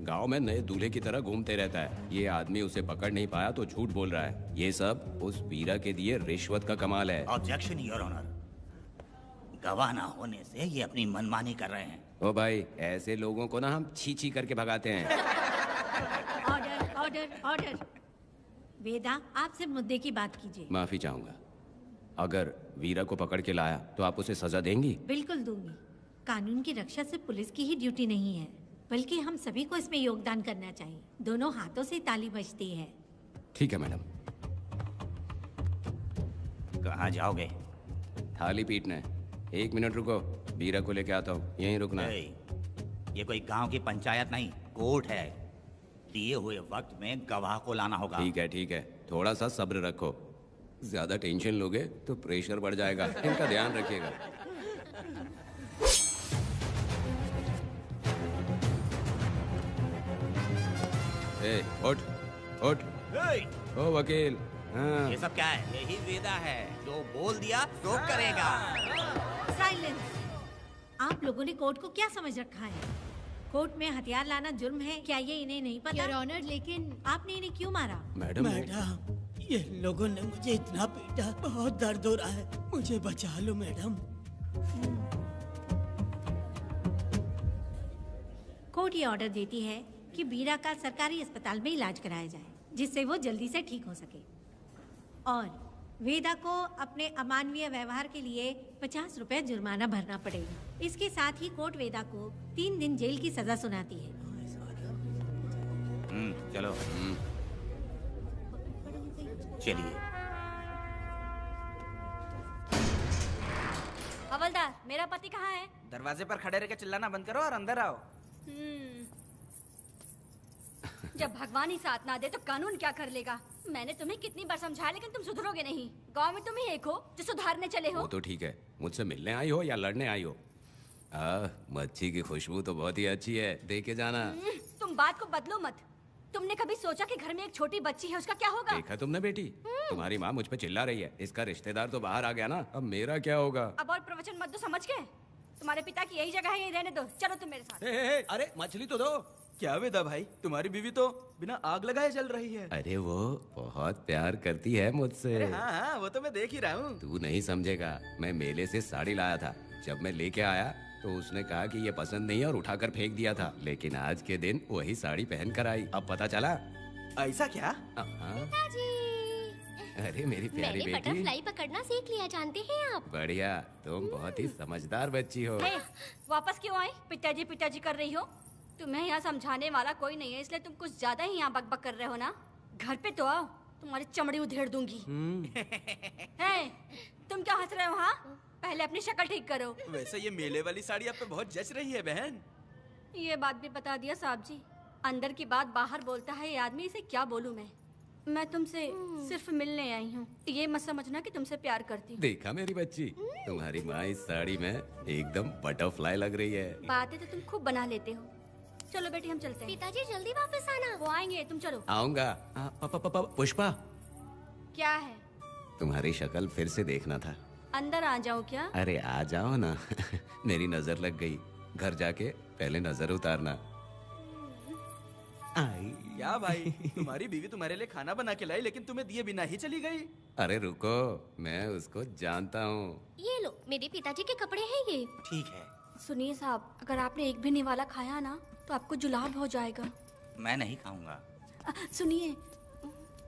गांव में नए दूल्हे की तरह घूमते रहता है। ये आदमी उसे पकड़ नहीं पाया तो झूठ बोल रहा है। ये सब उस वीरा के दिए रिश्वत का कमाल है। Objection your honour. गवाह ना होने से ये अपनी मनमानी कर रहे हैं। ओ भाई, ऐसे लोगों को ना हम छी छी करके भगाते हैं। Order, order, order. वेदा, आपसे मुद्दे की बात कीजिए। माफी चाहूंगा। अगर वीरा को पकड़ के लाया तो आप उसे सजा देंगी? बिल्कुल दूंगी। कानून की रक्षा सिर्फ पुलिस की ही ड्यूटी नहीं है, बल्कि हम सभी को इसमें योगदान करना चाहिए। दोनों हाथों से ताली बजती है। ठीक है मैडम। कहाँ जाओगे? थाली पीटने। 1 मिनट रुको, वीरा को लेके आता हूँ। यहीं रुकना है। ये कोई गांव की पंचायत नहीं, कोर्ट है। दिए हुए वक्त में गवाह को लाना होगा। ठीक है। थोड़ा सा सब्र रखो। ज्यादा टेंशन लोगे तो प्रेशर बढ़ जाएगा। इनका ध्यान रखिएगा। उठ उठ। ओ वकील। हाँ। ये सब क्या है? यही वेदा है, जो बोल दिया तो करेगा। साइलेंस। आप लोगों ने कोर्ट को क्या समझ रखा है? कोर्ट में हथियार लाना जुर्म है, क्या ये इन्हें नहीं पता? योर ऑनर, लेकिन आपने इन्हें क्यों मारा? मैडम, ये लोगों ने मुझे इतना पीटा, बहुत दर्द हो रहा है। मुझे बचा लो मैडम। कोर्ट ये ऑर्डर देती है कि वीरा का सरकारी अस्पताल में इलाज कराया जाए, जिससे वो जल्दी से ठीक हो सके। और वेदा को अपने अमानवीय व्यवहार के लिए 50 रुपए जुर्माना भरना पड़ेगा। इसके साथ ही कोर्ट वेदा को 3 दिन जेल की सजा सुनाती है। चलो। चलिए। हवलदार, मेरा पति कहाँ है? दरवाजे पर खड़े रह के चिल्लाना बंद करो और अंदर आओ। जब भगवान ही साथ ना दे तो कानून क्या कर लेगा? मैंने तुम्हें कितनी बार समझाया, लेकिन तुम सुधरोगे नहीं। गांव में तुम ही एक हो जो सुधारने चले हो। वो तो ठीक है। मुझसे मिलने आई हो या लड़ने आई हो? मच्छी की खुशबू तो बहुत ही अच्छी है, दे के जाना। तुम बात को बदलो मत। तुमने कभी सोचा कि घर में एक छोटी बच्ची है, उसका क्या होगा? देखा तुमने बेटी, तुम्हारी माँ मुझ पे चिल्ला रही है। इसका रिश्तेदार तो बाहर आ गया ना, अब मेरा क्या होगा? अब और प्रवचन मत दो, समझ गए? तुम्हारे पिता की यही जगह है, यही रहने दो। चलो तुम मेरे साथ। अरे मछली तो दो। क्या वेदा भाई, तुम्हारी बीवी तो बिना आग लगाए जल रही है। अरे वो बहुत प्यार करती है मुझसे। अरे हाँ, वो तो मैं देख ही रहा हूँ। तू नहीं समझेगा। मैं मेले से साड़ी लाया था। जब मैं लेके आया तो उसने कहा कि ये पसंद नहीं है और उठाकर फेंक दिया था। लेकिन आज के दिन वही साड़ी पहन कर आई। अब पता चला। ऐसा क्या? पिताजी, अरे मेरी प्यारी मैंने बेटी, बटरफ्लाई पकड़ना सीख लिया, जानते हैं आप? बढ़िया, तुम बहुत ही समझदार बच्ची हो। हे, वापस क्यों आए? पिताजी पिताजी कर रही हो? तुम्हें यहाँ समझाने वाला कोई नहीं है, इसलिए तुम कुछ ज्यादा ही यहाँ बकबक कर रहे हो ना। घर पे तो आओ, तुम्हारी चमड़ी उधेड़ दूंगी। हे, तुम क्या हंस रहे हो? हाँ, पहले अपनी शक्ल ठीक करो। वैसे ये मेले वाली साड़ी आप पे बहुत जच रही है बहन। ये बात भी बता दिया साहब जी, अंदर की बात बाहर बोलता है ये आदमी, इसे क्या बोलूं मैं तुमसे सिर्फ मिलने आई हूँ, ये मत समझना कि तुमसे प्यार करती हूँ। देखा मेरी बच्ची, तुम्हारी माँ इस साड़ी में एकदम बटरफ्लाई लग रही है। बातें तो तुम खूब बना लेते हो। चलो बेटी हम चलते हैं। पिताजी जल्दी वापस आना। वो आएंगे, तुम चलो। आऊंगा। पुष्पा, क्या है? तुम्हारी शक्ल फिर से देखना था। अंदर आ जाओ क्या? अरे आ जाओ ना। मेरी नजर लग गई, घर जाके पहले नजर उतारना। क्या भाई, तुम्हारी बीवी तुम्हारे लिए खाना बना के लाई लेकिन तुम्हें दिए बिना ही चली गई। अरे रुको, मैं उसको जानता हूँ। ये लो, मेरे पिताजी के कपड़े हैं ये। ठीक है। सुनिए साहब, अगर आपने एक भी निवाला खाया ना तो आपको जुलाब हो जाएगा। मैं नहीं खाऊंगा। सुनिए,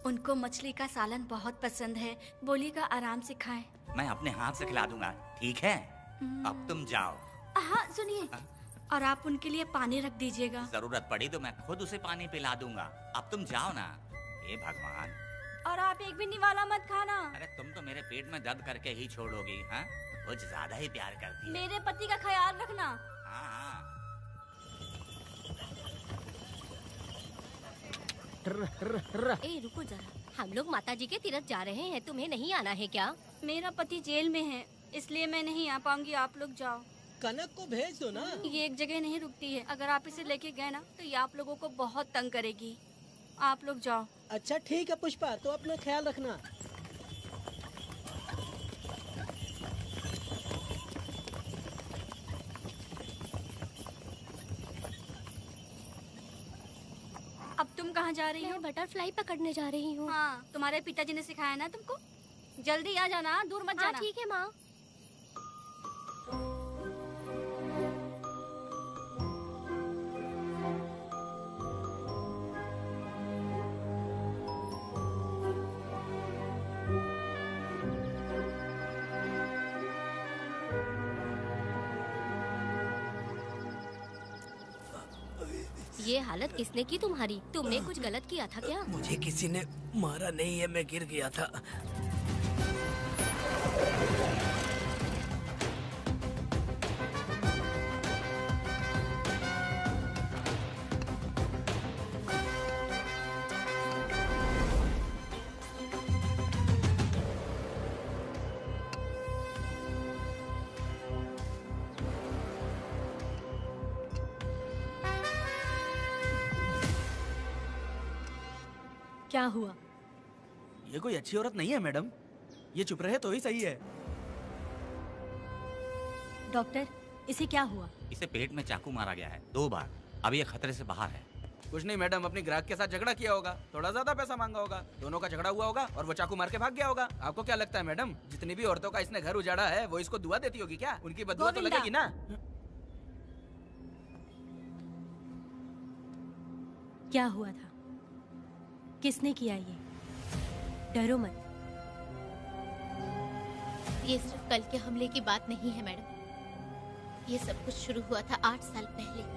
उनको मछली का सालन बहुत पसंद है, बोलिएगा आराम से खाएं। मैं अपने हाथ से खिला दूंगा, ठीक है? अब तुम जाओ। हाँ सुनिए, और आप उनके लिए पानी रख दीजिएगा। जरूरत पड़ी तो मैं खुद उसे पानी पिला दूंगा। अब तुम जाओ ना। हे भगवान। और आप एक भी निवाला मत खाना। अरे तुम तो मेरे पेट में दर्द करके ही छोड़ोगी, हाँ? कुछ ज्यादा ही प्यार करती है। मेरे पति का ख्याल रखना। हाँ हाँ। ए रुको जरा, हम लोग माता जी के तीर्थ जा रहे हैं, तुम्हें नहीं आना है क्या? मेरा पति जेल में है, इसलिए मैं नहीं आ पाऊंगी, आप लोग जाओ। कनक को भेज दो ना। ये एक जगह नहीं रुकती है, अगर आप इसे लेके गए ना तो ये आप लोगों को बहुत तंग करेगी। आप लोग जाओ। अच्छा ठीक है पुष्पा, तो अपना ख्याल रखना। अब तुम कहाँ जा रही हो? बटरफ्लाई पकड़ने जा रही हूँ। हाँ, तुम्हारे पिताजी ने सिखाया ना तुमको। जल्दी आ जाना, दूर मत जाना। ठीक है माँ। ये हालत किसने की तुम्हारी? तुमने कुछ गलत किया था क्या? मुझे किसी ने मारा नहीं है, मैं गिर गया था। क्या हुआ? ये कोई अच्छी औरत नहीं है मैडम, ये चुप रहे तो ही सही है। डॉक्टर, इसे क्या हुआ? इसे पेट में चाकू मारा गया है 2 बार। अब ये खतरे से बाहर है। कुछ नहीं मैडम, अपने ग्राहक के साथ झगड़ा किया होगा, थोड़ा ज्यादा पैसा मांगा होगा, दोनों का झगड़ा हुआ होगा और वो चाकू मार के भाग गया होगा। आपको क्या लगता है मैडम, जितनी भी औरतों का इसने घर उजाड़ा है वो इसको दुआ देती होगी क्या? उनकी बदुआ तो लगेगी ना। क्या हुआ था? किसने किया ये? डरो मत। ये सिर्फ कल के हमले की बात नहीं है मैडम, ये सब कुछ शुरू हुआ था 8 साल पहले।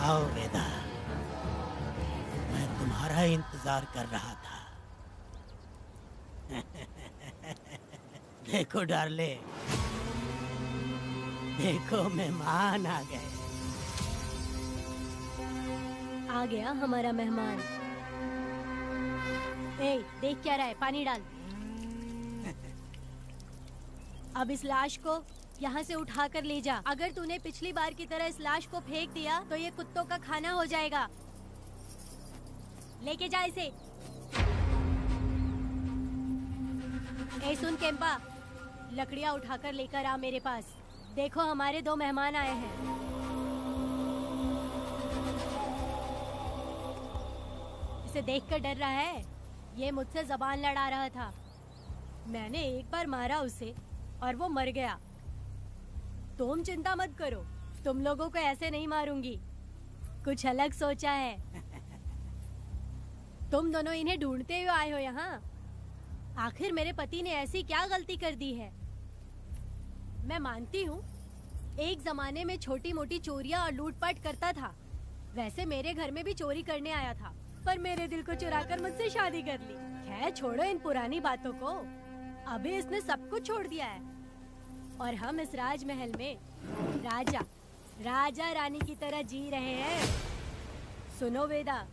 आओ वेदा, तुम्हारा इंतजार कर रहा था। देखो डार्ले, देखो मेहमान आ गए। आ गया हमारा मेहमान। ए, देख क्या रहा है, पानी डाल। अब इस लाश को यहाँ से उठा कर ले जा। अगर तूने पिछली बार की तरह इस लाश को फेंक दिया तो ये कुत्तों का खाना हो जाएगा। लेके जा इसे। ए सुन केम्पा, लकड़ियाँ उठाकर लेकर आ मेरे पास। देखो हमारे 2 मेहमान आए हैं। इसे देखकर डर रहा है? ये मुझसे जबान लड़ा रहा था। मैंने एक बार मारा उसे और वो मर गया। तुम चिंता मत करो, तुम लोगों को ऐसे नहीं मारूंगी। कुछ अलग सोचा है। तुम दोनों इन्हें ढूंढते हुए आए हो यहाँ। आखिर मेरे पति ने ऐसी क्या गलती कर दी है? मैं मानती हूँ एक जमाने में छोटी मोटी चोरियाँ और लूटपाट करता था। वैसे मेरे घर में भी चोरी करने आया था, पर मेरे दिल को चुराकर मुझसे शादी कर ली। खैर छोड़ो इन पुरानी बातों को। अभी इसने सब कुछ छोड़ दिया है और हम इस राजमहल में राजा रानी की तरह जी रहे हैं। सुनो वेदा,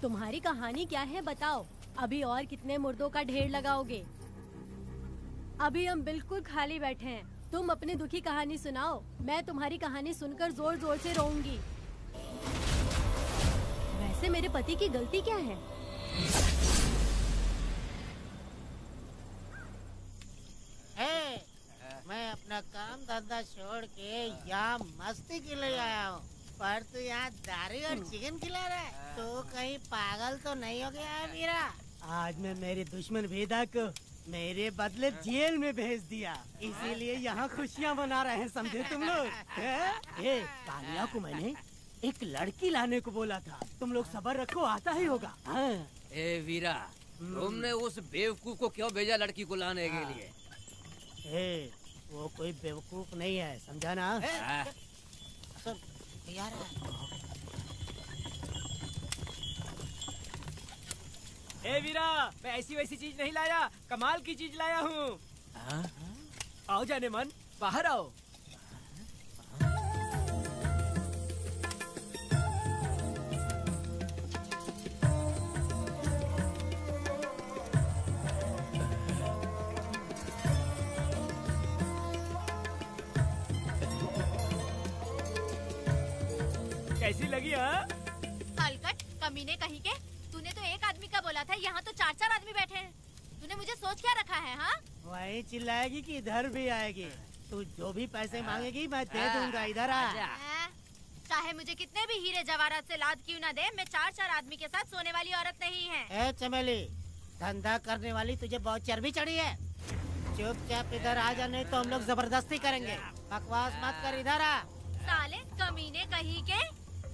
तुम्हारी कहानी क्या है बताओ। अभी और कितने मुर्दों का ढेर लगाओगे? अभी हम बिल्कुल खाली बैठे हैं। तुम अपनी दुखी कहानी सुनाओ। मैं तुम्हारी कहानी सुनकर जोर जोर से रोऊंगी। वैसे मेरे पति की गलती क्या है? मैं अपना काम धंधा छोड़ के यहाँ मस्ती के लिए आया हूँ, पर तू यहाँ दारू और चिकन खिला रहा है। तो कहीं पागल तो नहीं हो गया है वीरा? आज मैं मेरे दुश्मन वेदा को मेरे बदले जेल में भेज दिया, इसीलिए यहाँ खुशियाँ मना रहे हैं, समझे तुम लोग? कालिया को मैंने एक लड़की लाने को बोला था। तुम लोग सब्र रखो, आता ही होगा। ए वीरा, तुमने उस बेवकूफ को क्यों भेजा लड़की को लाने के लिए? वो कोई बेवकूफ नहीं है, समझा ना? यार ए वीरा, मैं ऐसी वैसी चीज नहीं लाया, कमाल की चीज लाया हूँ। आओ जाने मन, बाहर आओ। कैसी लगी? हलकट कमीने कहीं के। तूने तो एक आदमी का बोला था, यहाँ तो 4-4 आदमी बैठे हैं। तूने मुझे सोच क्या रखा है? हाँ, वही चिल्लाएगी कि इधर भी आएगी। तू जो भी पैसे मांगेगी मैं दे दूंगा। इधर आ। चाहे मुझे कितने भी हीरे जवाहरात से लाद क्यों ना दे, मैं 4-4 आदमी के साथ सोने वाली औरत नहीं है। चमेली, धंधा करने वाली तुझे बहुत चर्बी चढ़ी है। चुपचाप इधर आ जा, नहीं तो हम लोग जबरदस्ती करेंगे। बकवास मत कर, इधर आ। साले कमीने कहीं के,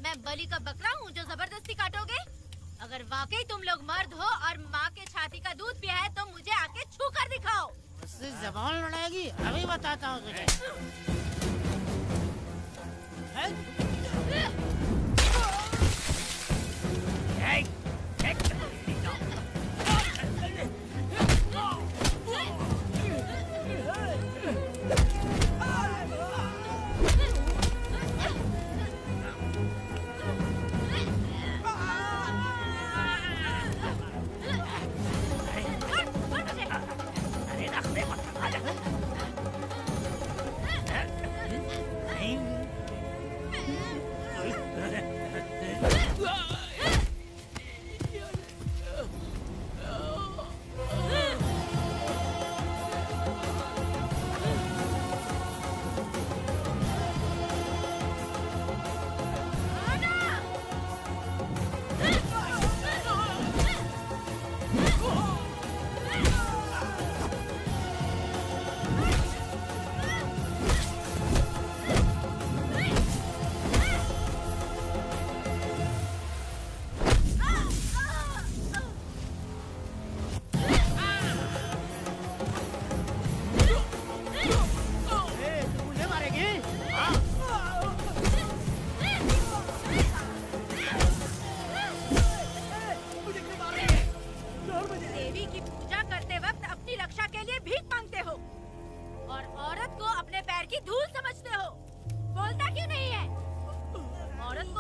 मैं बलि का बकरा हूँ जो जबरदस्ती काटोगे? अगर वाकई तुम लोग मर्द हो और माँ के छाती का दूध पिया है तो मुझे आके छू कर दिखाओ। उससे जबान लड़ाएगी, अभी बताता हूँ तुझे।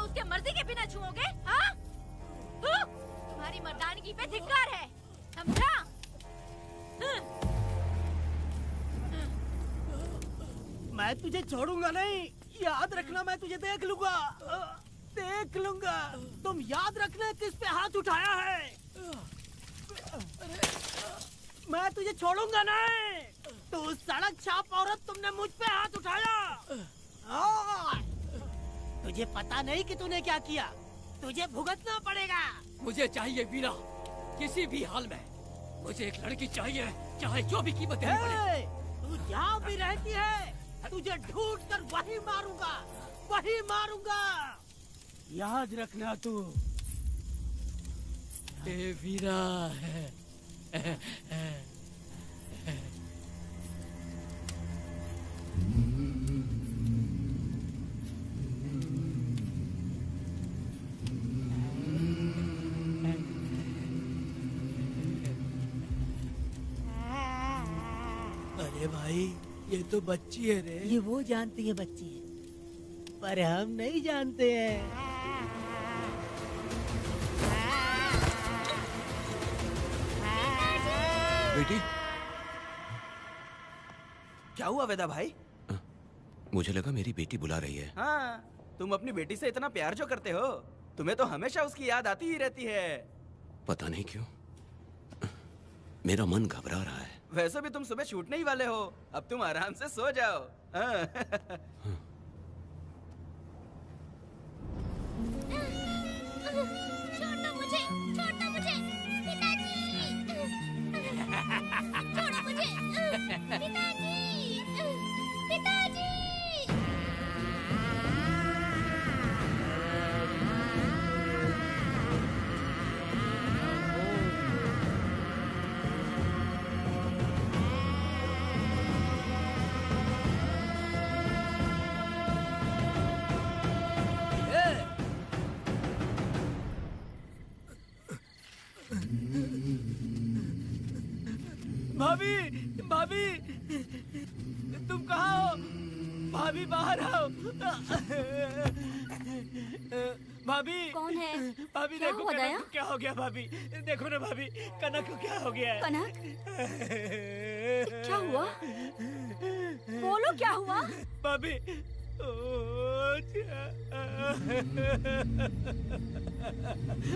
उसके मर्जी के बिना छुओगे? हाँ? तुम्हारी मर्दानगी पे धिक्कार है, समझा? मैं तुझे छोड़ूंगा नहीं, याद रखना। मैं तुझे देख लूंगा, देख लूंगा। तुम याद रखना किस पे हाथ उठाया है। मैं तुझे छोड़ूंगा नहीं। तू सड़क छाप औरत, तुमने मुझ पे हाथ उठाया। तुझे पता नहीं कि तूने क्या किया। तुझे भुगतना पड़ेगा। मुझे चाहिए वीरा, किसी भी हाल में। मुझे एक लड़की चाहिए, चाहे जो भी कीमत देनी पड़े। तू जहाँ भी रहती है, तुझे ढूंढ कर वही मारूंगा, वही मारूंगा। याद रखना तू। ए वीरा है। अरे भाई, ये तो बच्ची है रे। ये वो जानती है बच्ची है, पर हम नहीं जानते हैं। बेटी, क्या हुआ वेदा भाई? मुझे लगा मेरी बेटी बुला रही है। हाँ, तुम अपनी बेटी से इतना प्यार जो करते हो, तुम्हें तो हमेशा उसकी याद आती ही रहती है। पता नहीं क्यों मेरा मन घबरा रहा है। वैसे भी तुम सुबह छूटने ही वाले हो, अब तुम आराम से सो जाओ। हाँ। छोड़ो मुझे, छोड़ो मुझे, पिताजी। छोड़ो मुझे, पिताजी, पिताजी। भाभी, भाभी, तुम कहाँ हो? भाभी बाहर आओ। भाभी कौन है? भाभी क्या देखो हुआ कनक दया? को क्या हो गया। भाभी देखो ना भाभी, कनक को क्या हो गया है। कनक, क्या हुआ? बोलो क्या हुआ? भाभी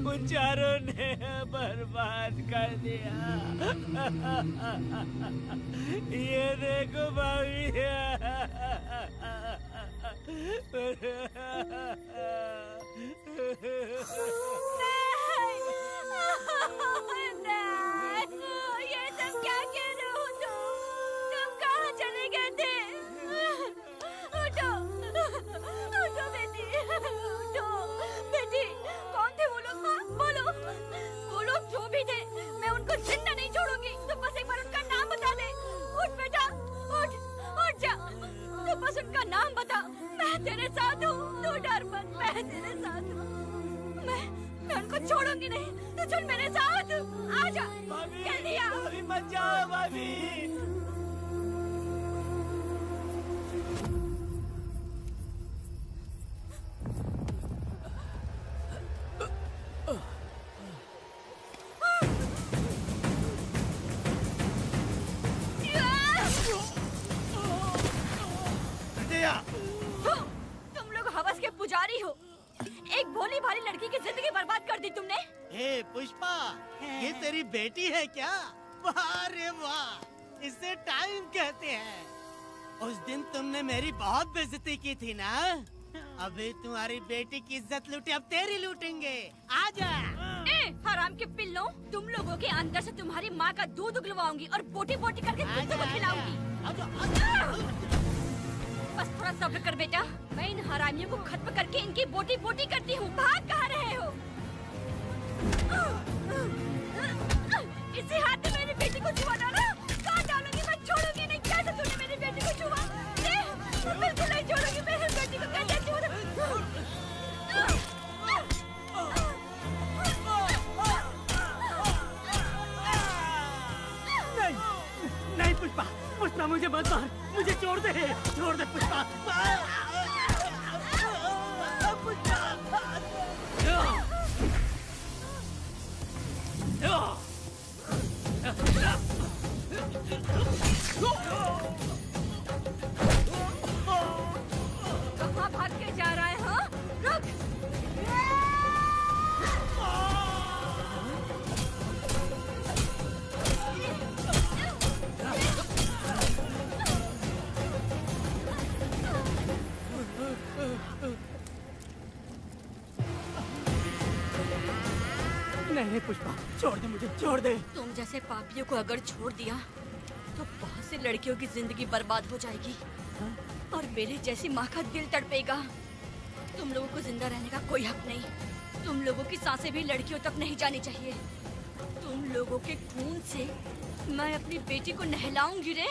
उन चारों ने बर्बाद कर दिया। ये देखो भाभी। ये सब क्या कह रहे हो तुम कहाँ चले गए थे? उठो, उठो बेटी, उठो। बेटी, कौन थे वो लोग? हाँ, बोलो। वो लोग जो भी थे, मैं उनको जिंदा नहीं छोड़ूंगी। तुम बस एक बार उनका नाम बता दे। उठ बेटा, उठ, उठ जा। तू बस उनका नाम बता, मैं तेरे साथ हूँ। तू डर मत, मैं तेरे साथ हूँ। मैं उनको छोड़ूंगी नहीं। तू चल मेरे साथ, आजा। जल्दी आ। भाभी मत जाओ भाभी। तुम लोग हवस के पुजारी हो। एक भोली भाली लड़की की जिंदगी बर्बाद कर दी तुमने। हे पुष्पा, ये तेरी बेटी है क्या? वाह रे वाह, इसे टाइम कहते हैं। उस दिन तुमने मेरी बहुत बेइज्जती की थी ना। अभी तुम्हारी बेटी की इज्जत लूटी, अब तेरी लूटेंगे। आजा। हराम के पिल्लों, तुम लोगों के अंदर से तुम्हारी माँ का दूध उगलवाऊंगी और बोटी बोटी करके तुमको खिलाऊंगी। बस थोड़ा सब्र कर बेटा, मैं इन हरामियों को खत्म करके इनकी बोटी बोटी करती हूँ। भाग कहाँ रहे हो? इसी हाथ में मेरी बेटी को छुआ डाला, काट डालूंगी, मैं छोड़ूंगी नहीं। कैसे तूने मेरी बेटी को छुआ? बिल्कुल नहीं छोड़ूंगी मेरी बेटी को। कैसे छुआ? नहीं पुष्पा, पुष्पा मुझे मत मार, मुझे छोड़ दे, छोड़ दे पुष्पा। पुष्पा नहीं पुष्पा, छोड़ दे मुझे, छोड़ दे। तुम जैसे पापियों को अगर छोड़ दिया तो बहुत सी लड़कियों की जिंदगी बर्बाद हो जाएगी और मेरे जैसी माँ का दिल तड़पेगा। तुम लोगों को जिंदा रहने का कोई हक नहीं। तुम लोगों की सांसें भी लड़कियों तक नहीं जानी चाहिए। तुम लोगों के खून से मैं अपनी बेटी को नहलाऊंगी रे।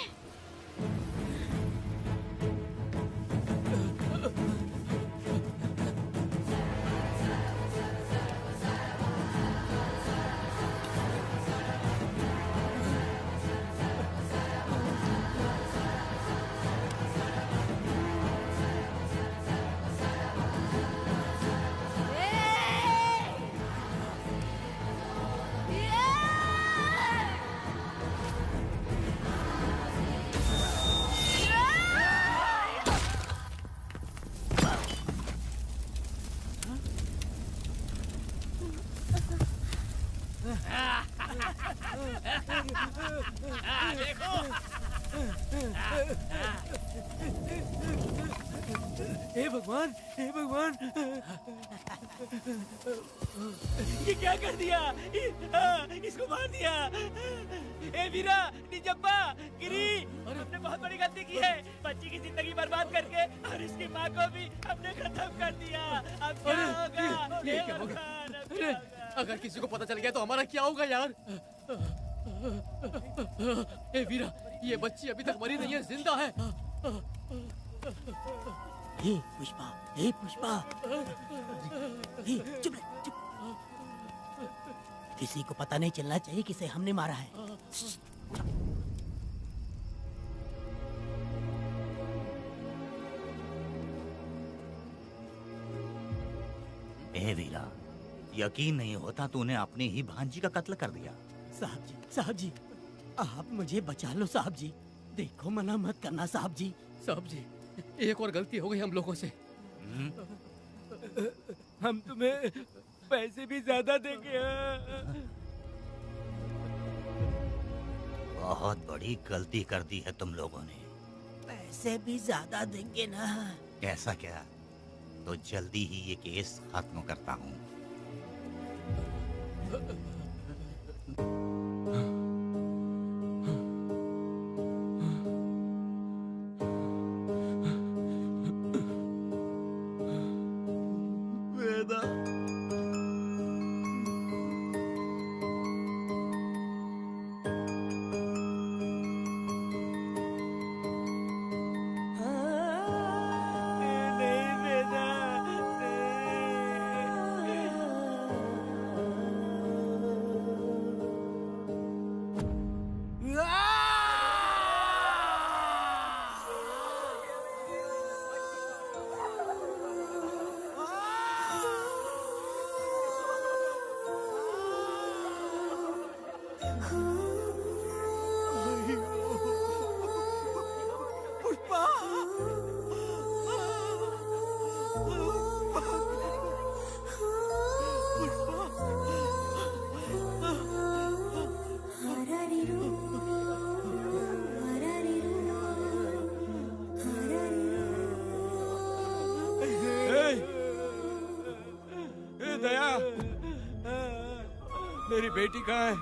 हे भगवान, हे भगवान, ये क्या कर दिया? इसको मार दिया। ए वीरा, निजप्पा, गिरी, हमने बहुत बड़ी गलती की है। बच्ची की जिंदगी बर्बाद करके और इसकी माँ को भी हमने खत्म कर दिया। अब क्या होगा? ये क्या होगा? अरे, अगर किसी को पता चल गया तो हमारा क्या होगा यार? ए वीरा, ये बच्ची अभी तक मरी नहीं है, जिंदा है। हे पुष्पा, हे पुष्पा, हे चुप रह, चुप। किसी को पता नहीं चलना चाहिए किसे हमने मारा है। ए वीरा, यकीन नहीं होता तूने अपनी ही भांजी का कत्ल कर दिया। साहब जी, आप मुझे बचा लो साहब जी। देखो मना मत करना साहब जी। साहब जी, एक और गलती हो गई हम लोगों से। हम तुम्हें पैसे भी ज्यादा देंगे। बहुत बड़ी गलती कर दी है तुम लोगों ने। पैसे भी ज्यादा देंगे ना? ऐसा क्या? तो जल्दी ही ये केस खत्म करता हूँ। मेरी बेटी कहाँ है?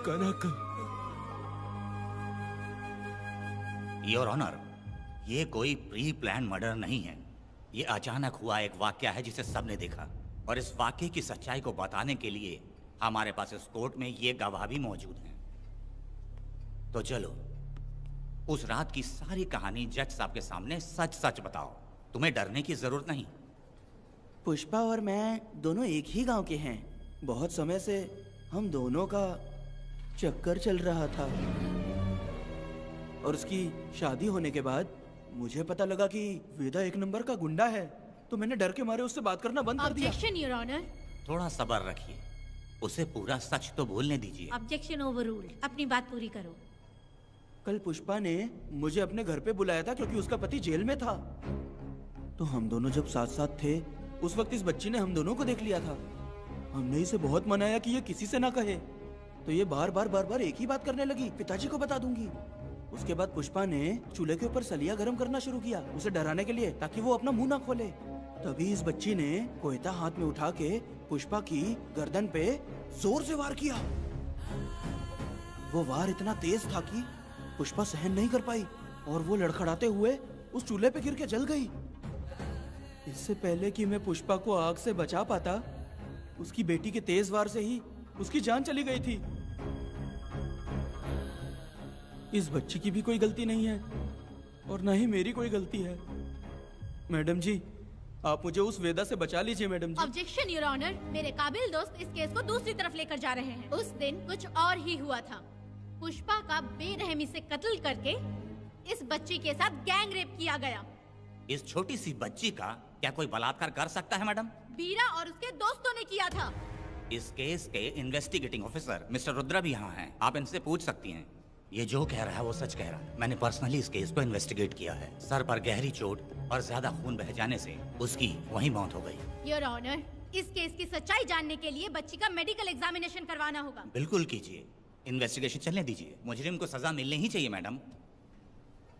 कनक। योर ऑनर, ये कोई प्री प्लान मर्डर नहीं है। ये अचानक हुआ एक वाकया है जिसे सबने देखा, और इस वाकये की सच्चाई को बताने के लिए हमारे पास इस कोर्ट में ये गवाह भी मौजूद हैं। तो चलो उस रात की सारी कहानी जज साहब के सामने सच सच बताओ। तुम्हें डरने की जरूरत नहीं। पुष्पा और मैं दोनों एक ही गांव के हैं। बहुत समय से हम दोनों का चक्कर चल रहा था, और उसकी शादी होने के बाद मुझे पता लगा कि वेदा एक नंबर का गुंडा है, तो मैंने डर के मारे उससे बात करना बंद कर दिया। Objection your honour. थोड़ा सब्र रखिए, उसे पूरा सच तो बोलने दीजिए। Objection overruled. अपनी बात पूरी करो। कल पुष्पा ने मुझे अपने घर पे बुलाया था क्योंकि उसका पति जेल में था। तो हम दोनों जब साथ साथ थे उस वक्त इस बच्ची ने हम दोनों को देख लिया था। हमने इसे बहुत मनाया कि ये किसी से ना कहे, तो ये बार बार एक ही बात करने लगी, पिताजी को बता दूंगी। उसके बाद पुष्पा ने चूल्हे के ऊपर सलिया गर्म करना शुरू किया उसे डराने के लिए, ताकि वो अपना मुंह ना खोले। तभी इस बच्ची ने कोयता हाथ में उठा के पुष्पा की गर्दन पे जोर से वार किया। वो वार इतना तेज था कि पुष्पा सहन नहीं कर पाई और वो लड़खड़ाते हुए उस चूल्हे पे गिर के जल गई। इससे पहले कि मैं पुष्पा को आग से बचा पाता, उसकी बेटी के तेज वार से ही उसकी जान चली गई थी। इस बच्ची की भी कोई गलती नहीं है और न ही मेरी कोई गलती है। मैडम जी, आप मुझे उस वेदा से बचा लीजिए मैडम जी। ऑब्जेक्शन योर ऑनर, मेरे काबिल दोस्त इस केस को दूसरी तरफ लेकर जा रहे हैं। उस दिन कुछ और ही हुआ था। पुष्पा का बेरहमी से कत्ल करके इस बच्ची के साथ गैंग रेप किया गया। इस छोटी सी बच्ची का क्या कोई बलात्कार कर सकता है मैडम? वीरा और उसके दोस्तों ने किया था। इस केस के इन्वेस्टिगेटिंग ऑफिसर मिस्टर रुद्रा भी यहाँ हैं। आप इनसे पूछ सकती हैं। ये जो कह रहा है वो सच कह रहा है। मैंने पर्सनली इस केस को इन्वेस्टिगेट किया है। सर पर गहरी चोट और ज्यादा खून बह जाने से उसकी वहीं मौत हो गई। योर ऑनर, इस केस की सच्चाई जानने के लिए बच्ची का मेडिकल एग्जामिनेशन करवाना होगा। बिल्कुल कीजिए, इन्वेस्टिगेशन चलने दीजिए। मुजरिम को सजा मिलनी ही चाहिए मैडम।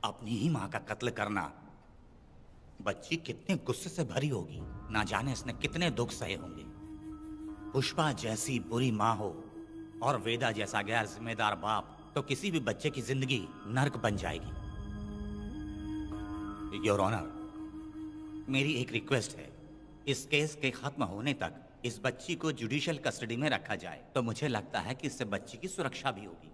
अपनी ही माँ का कत्ल करना, बच्ची कितने गुस्से से भरी होगी, ना जाने इसने कितने दुख सहे होंगे। पुष्पा जैसी बुरी माँ हो और वेदा जैसा गैर जिम्मेदार बाप, तो किसी भी बच्चे की जिंदगी नर्क बन जाएगी। योर ऑनर, मेरी एक रिक्वेस्ट है, इस केस के खत्म होने तक इस बच्ची को जुडिशियल कस्टडी में रखा जाए, तो मुझे लगता है कि इससे बच्ची की सुरक्षा भी होगी।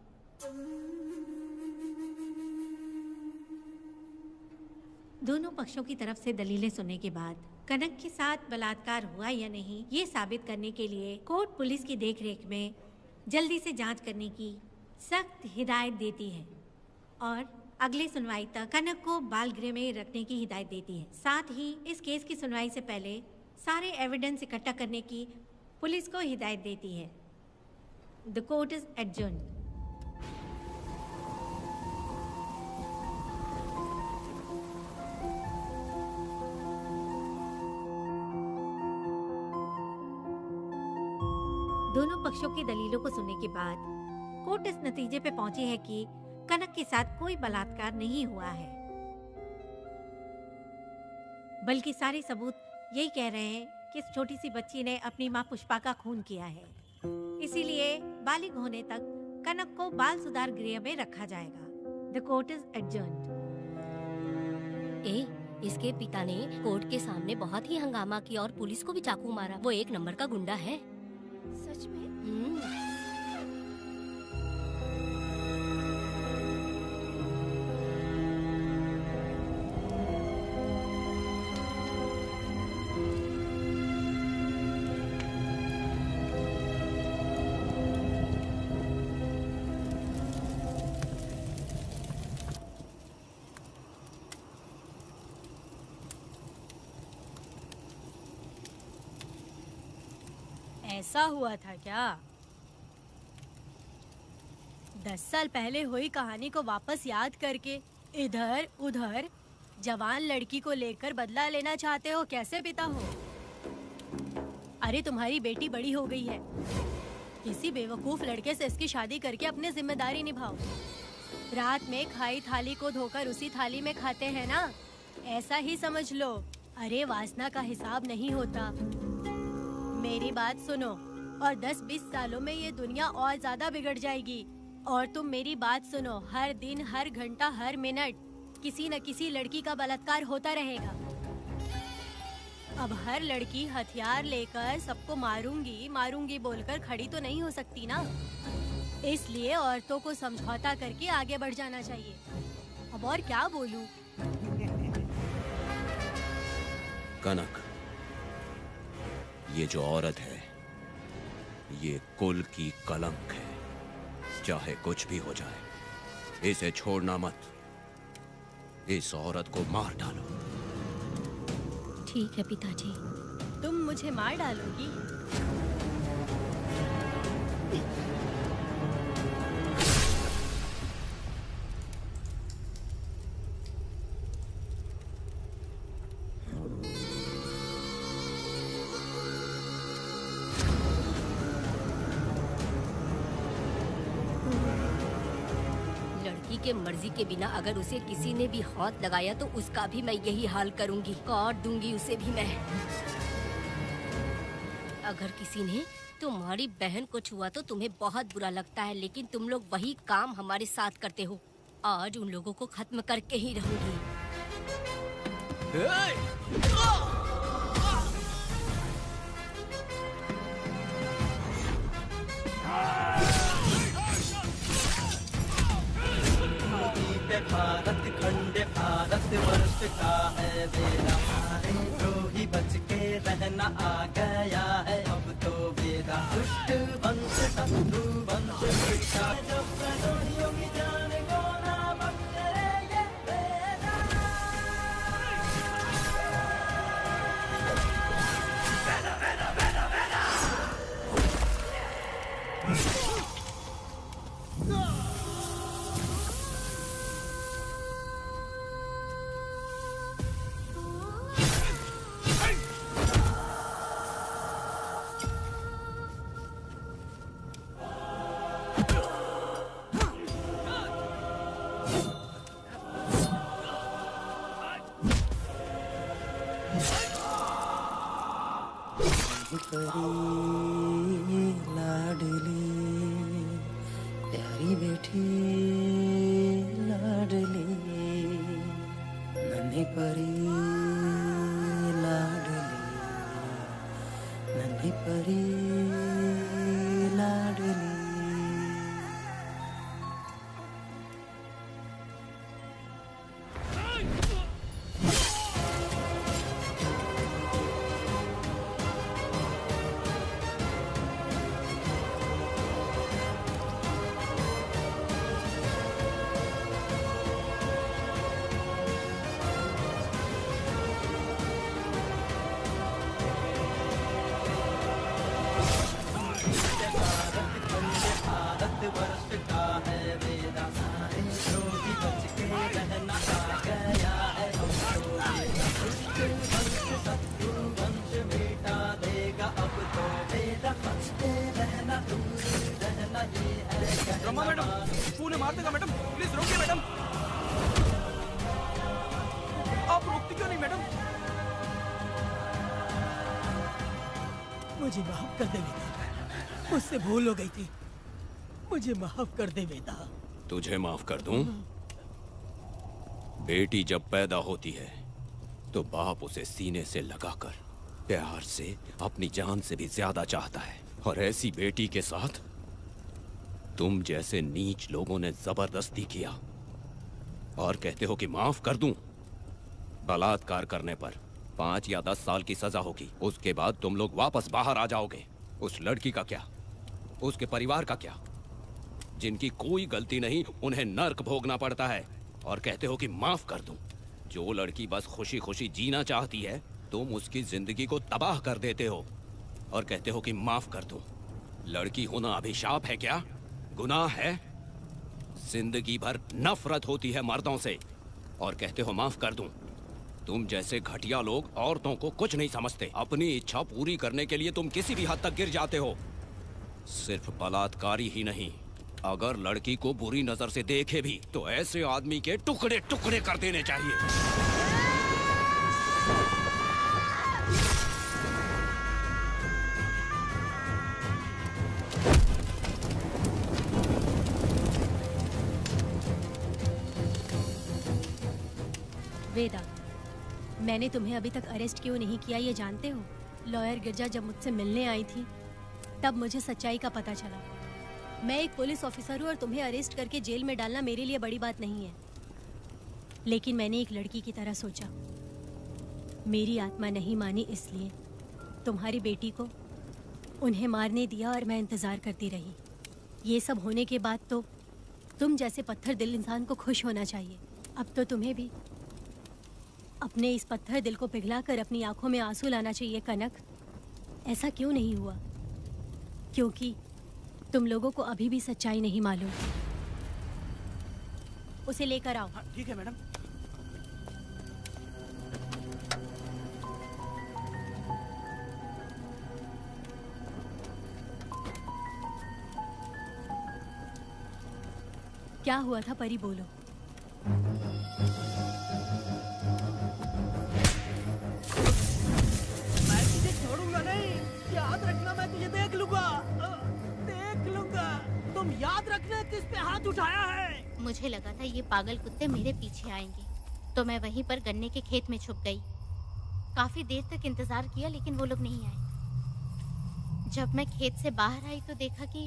दोनों पक्षों की तरफ से दलीलें सुनने के बाद कनक के साथ बलात्कार हुआ या नहीं, ये साबित करने के लिए कोर्ट पुलिस की देखरेख में जल्दी से जांच करने की सख्त हिदायत देती है और अगले सुनवाई तक कनक को बाल गृह में रखने की हिदायत देती है। साथ ही इस केस की सुनवाई से पहले सारे एविडेंस इकट्ठा करने की पुलिस को हिदायत देती है। The court is adjourned. दोनों पक्षों की दलीलों को सुनने के बाद कोर्ट इस नतीजे पे पहुंची है कि कनक के साथ कोई बलात्कार नहीं हुआ है, बल्कि सारे सबूत यही कह रहे हैं कि इस छोटी सी बच्ची ने अपनी मां पुष्पा का खून किया है। इसीलिए बालिग होने तक कनक को बाल सुधार गृह में रखा जाएगा। The court is adjourned. इसके पिता ने कोर्ट के सामने बहुत ही हंगामा किया और पुलिस को भी चाकू मारा। वो एक नंबर का गुंडा है। सच में? ऐसा हुआ था क्या? 10 साल पहले हुई कहानी को वापस याद करके इधर उधर जवान लड़की को लेकर बदला लेना चाहते हो? कैसे पिता हो? अरे तुम्हारी बेटी बड़ी हो गई है, किसी बेवकूफ लड़के से इसकी शादी करके अपनी जिम्मेदारी निभाओ। रात में खाई थाली को धोकर उसी थाली में खाते हैं ना, ऐसा ही समझ लो। अरे वासना का हिसाब नहीं होता। मेरी बात सुनो, और 10-20 सालों में ये दुनिया और ज्यादा बिगड़ जाएगी। और तुम मेरी बात सुनो, हर दिन, हर घंटा, हर मिनट किसी न किसी लड़की का बलात्कार होता रहेगा। अब हर लड़की हथियार लेकर सबको मारूंगी बोलकर खड़ी तो नहीं हो सकती ना। इसलिए औरतों को समझौता करके आगे बढ़ जाना चाहिए। अब और क्या बोलूं? कनक, ये जो औरत है, ये कुल की कलंक है। चाहे कुछ भी हो जाए, इसे छोड़ना मत। इस औरत को मार डालो। ठीक है पिताजी। तुम मुझे मार डालोगी? लड़की के मर्जी के बिना अगर उसे किसी ने भी हाथ लगाया तो उसका भी मैं यही हाल करूंगी, काट दूंगी उसे भी मैं। अगर किसी ने तुम्हारी बहन को छुआ तो तुम्हें बहुत बुरा लगता है, लेकिन तुम लोग वही काम हमारे साथ करते हो। आज उन लोगों को खत्म करके ही रहूंगी। भारत खंड भारत वर्ष का है बेड़ा, हमारे द्रोही बच के रहना आ गया है अब तो बेड़ा। दुष्ट वंश शत्रु वंश मिटा, जब द्रोहियों की जान को ना बख्शे ये बेड़ा। बेड़ा बेड़ा बेड़ा बेड़ा। परी लाडली प्यारी बेटी लाडली, नन्ही परी लाडली, नन्ही परी लाडली। ब्रह्मा मैडम, तूने मार देगा मैडम, प्लीज रोकिए मैडम। आप रोकती क्यों नहीं मैडम? मुझे माफ कर दे वेदा, मुझसे भूल हो गई थी, मुझे माफ कर दे वेदा। तुझे माफ कर दूं? बेटी जब पैदा होती है तो बाप उसे सीने से लगाकर प्यार से अपनी जान से भी ज्यादा चाहता है, और ऐसी बेटी के साथ तुम जैसे नीच लोगों ने जबरदस्ती किया और कहते हो कि माफ कर दूं। बलात्कार करने पर 5 या 10 साल की सजा होगी, उसके बाद तुम लोग वापस बाहर आ जाओगे। उस लड़की का क्या, उसके परिवार का क्या? जिनकी कोई गलती नहीं उन्हें नर्क भोगना पड़ता है, और कहते हो कि माफ कर दूं। जो लड़की बस खुशी खुशी जीना चाहती है तुम उसकी जिंदगी को तबाह कर देते हो और कहते हो कि माफ कर दूं। लड़की होना अभिशाप है क्या, गुनाह है? जिंदगी भर नफरत होती है मर्दों से और कहते हो माफ कर दूं। तुम जैसे घटिया लोग औरतों को कुछ नहीं समझते। अपनी इच्छा पूरी करने के लिए तुम किसी भी हद तक गिर जाते हो। सिर्फ बलात्कारी ही नहीं, अगर लड़की को बुरी नजर से देखे भी तो ऐसे आदमी के टुकड़े टुकड़े कर देने चाहिए। वेदा, मैंने तुम्हें अभी तक अरेस्ट क्यों नहीं किया ये जानते हो? लॉयर गिरजा जब मुझसे मिलने आई थी तब मुझे सच्चाई का पता चला। मैं एक पुलिस ऑफिसर हूँ और तुम्हें अरेस्ट करके जेल में डालना मेरे लिए बड़ी बात नहीं है, लेकिन मैंने एक लड़की की तरह सोचा। मेरी आत्मा नहीं मानी, इसलिए तुम्हारी बेटी को उन्हें मारने दिया और मैं इंतज़ार करती रही। ये सब होने के बाद तो तुम जैसे पत्थर दिल इंसान को खुश होना चाहिए। अब तो तुम्हें भी अपने इस पत्थर दिल को पिघलाकर अपनी आंखों में आंसू लाना चाहिए। कनक, ऐसा क्यों नहीं हुआ? क्योंकि तुम लोगों को अभी भी सच्चाई नहीं मालूम। उसे लेकर आओ। ठीक है मैडम। क्या हुआ था परी, बोलो। मैं तुझे छोड़ूंगा नहीं, याद रखना, मैं तुझे देख लूंगा, देख लूंगा। तुम याद रखना किस पे हाथ उठाया है। मुझे लगा था ये पागल कुत्ते मेरे पीछे आएंगे, तो मैं वहीं पर गन्ने के खेत में छुप गई। काफी देर तक इंतजार किया लेकिन वो लोग नहीं आए। जब मैं खेत से बाहर आई तो देखा कि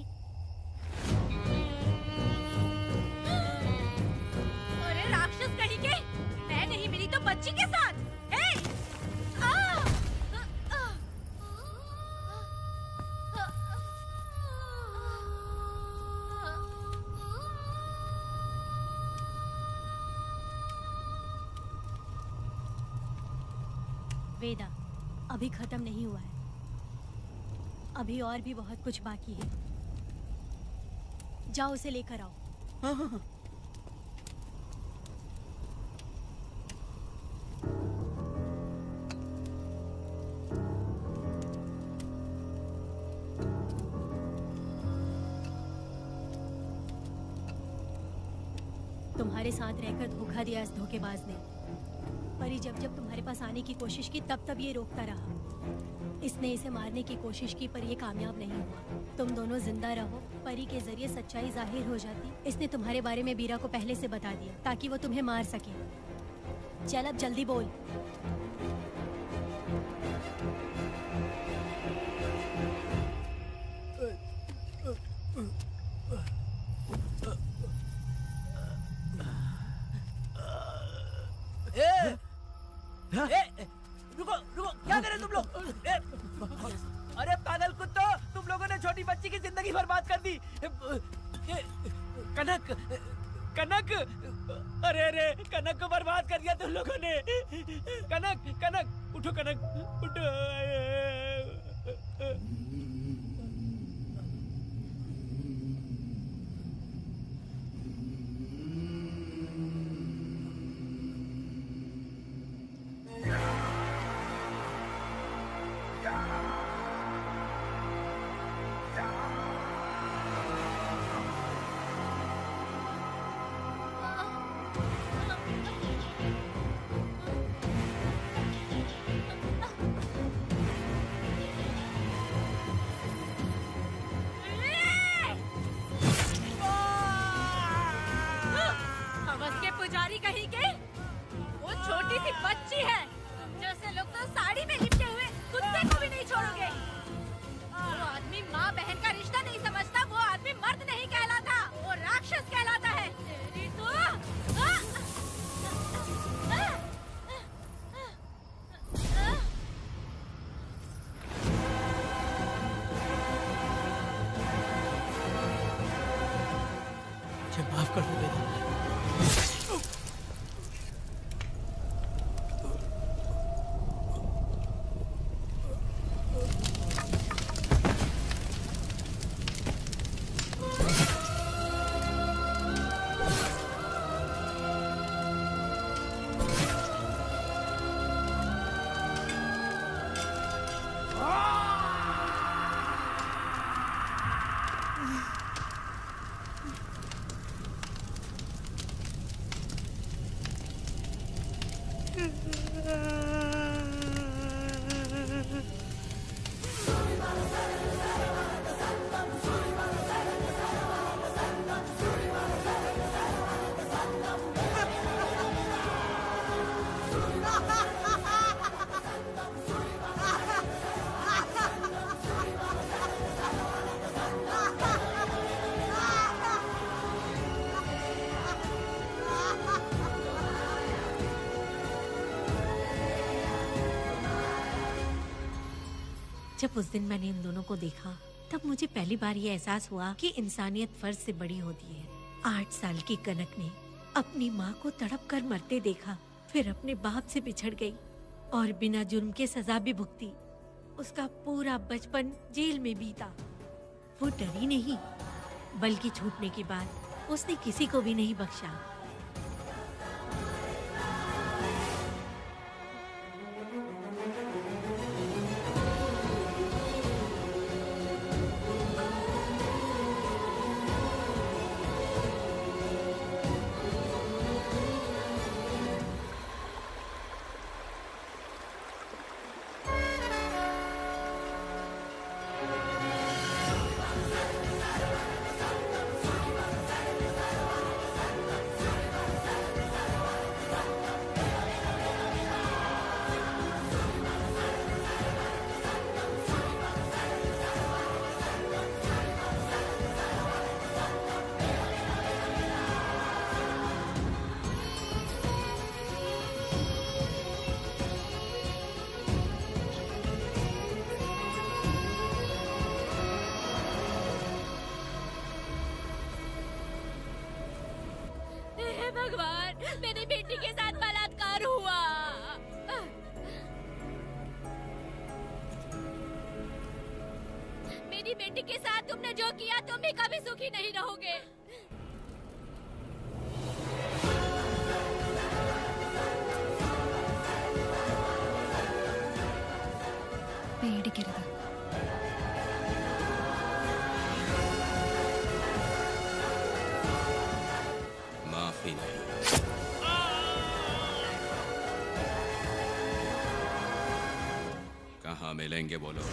अरे राक्षस कहीं के, मैं नहीं मिली तो बच्ची के साथ। हे! वेदा, अभी खत्म नहीं हुआ है, अभी और भी बहुत कुछ बाकी है। जाओ उसे लेकर आओ। हाँ हाँ हाँ। तुम्हारे साथ रहकर धोखा दिया इस धोखेबाज ने। परी जब जब तुम्हारे पास आने की कोशिश की तब तब ये रोकता रहा। इसने इसे मारने की कोशिश की पर ये कामयाब नहीं हुआ। तुम दोनों जिंदा रहो, परी के जरिए सच्चाई जाहिर हो जाती। इसने तुम्हारे बारे में बीरा को पहले से बता दिया ताकि वो तुम्हें मार सके। चल अब जल्दी बोल। रुको रुको, क्या करे तुम लोग? अरे पागल कुत्तो, तुम लोगों ने छोटी बच्ची की जिंदगी बर्बाद कर दी। कनक कनक, अरे अरे कनक को बर्बाद कर दिया तुम लोगों ने। कनक कनक उठो, कनक उठो। पुजारी कहीं के, वो छोटी सी बच्ची है। जैसे लोग तो साड़ी में लिपटे हुए कुत्ते को भी नहीं छोड़ोगे। वो आदमी माँ बहन का रिश्ता नहीं समझता, वो आदमी मर्द नहीं कहलाता, वो राक्षस कहलाता है। तेरी तो माफ कर दो बेटा। जब उस दिन मैंने इन दोनों को देखा तब मुझे पहली बार ये एहसास हुआ कि इंसानियत फर्ज से बड़ी होती है। 8 साल की कनक ने अपनी माँ को तड़प कर मरते देखा, फिर अपने बाप से बिछड़ गई और बिना जुर्म के सजा भी भुगती। उसका पूरा बचपन जेल में बीता। वो डरी नहीं, बल्कि छूटने के बाद उसने किसी को भी नहीं बख्शा। मेरी बेटी के साथ तुमने जो किया तुम भी कभी सुखी नहीं रहोगे। पेड़ गिर गया। माफी नहीं। कहाँ मिलेंगे बोलो।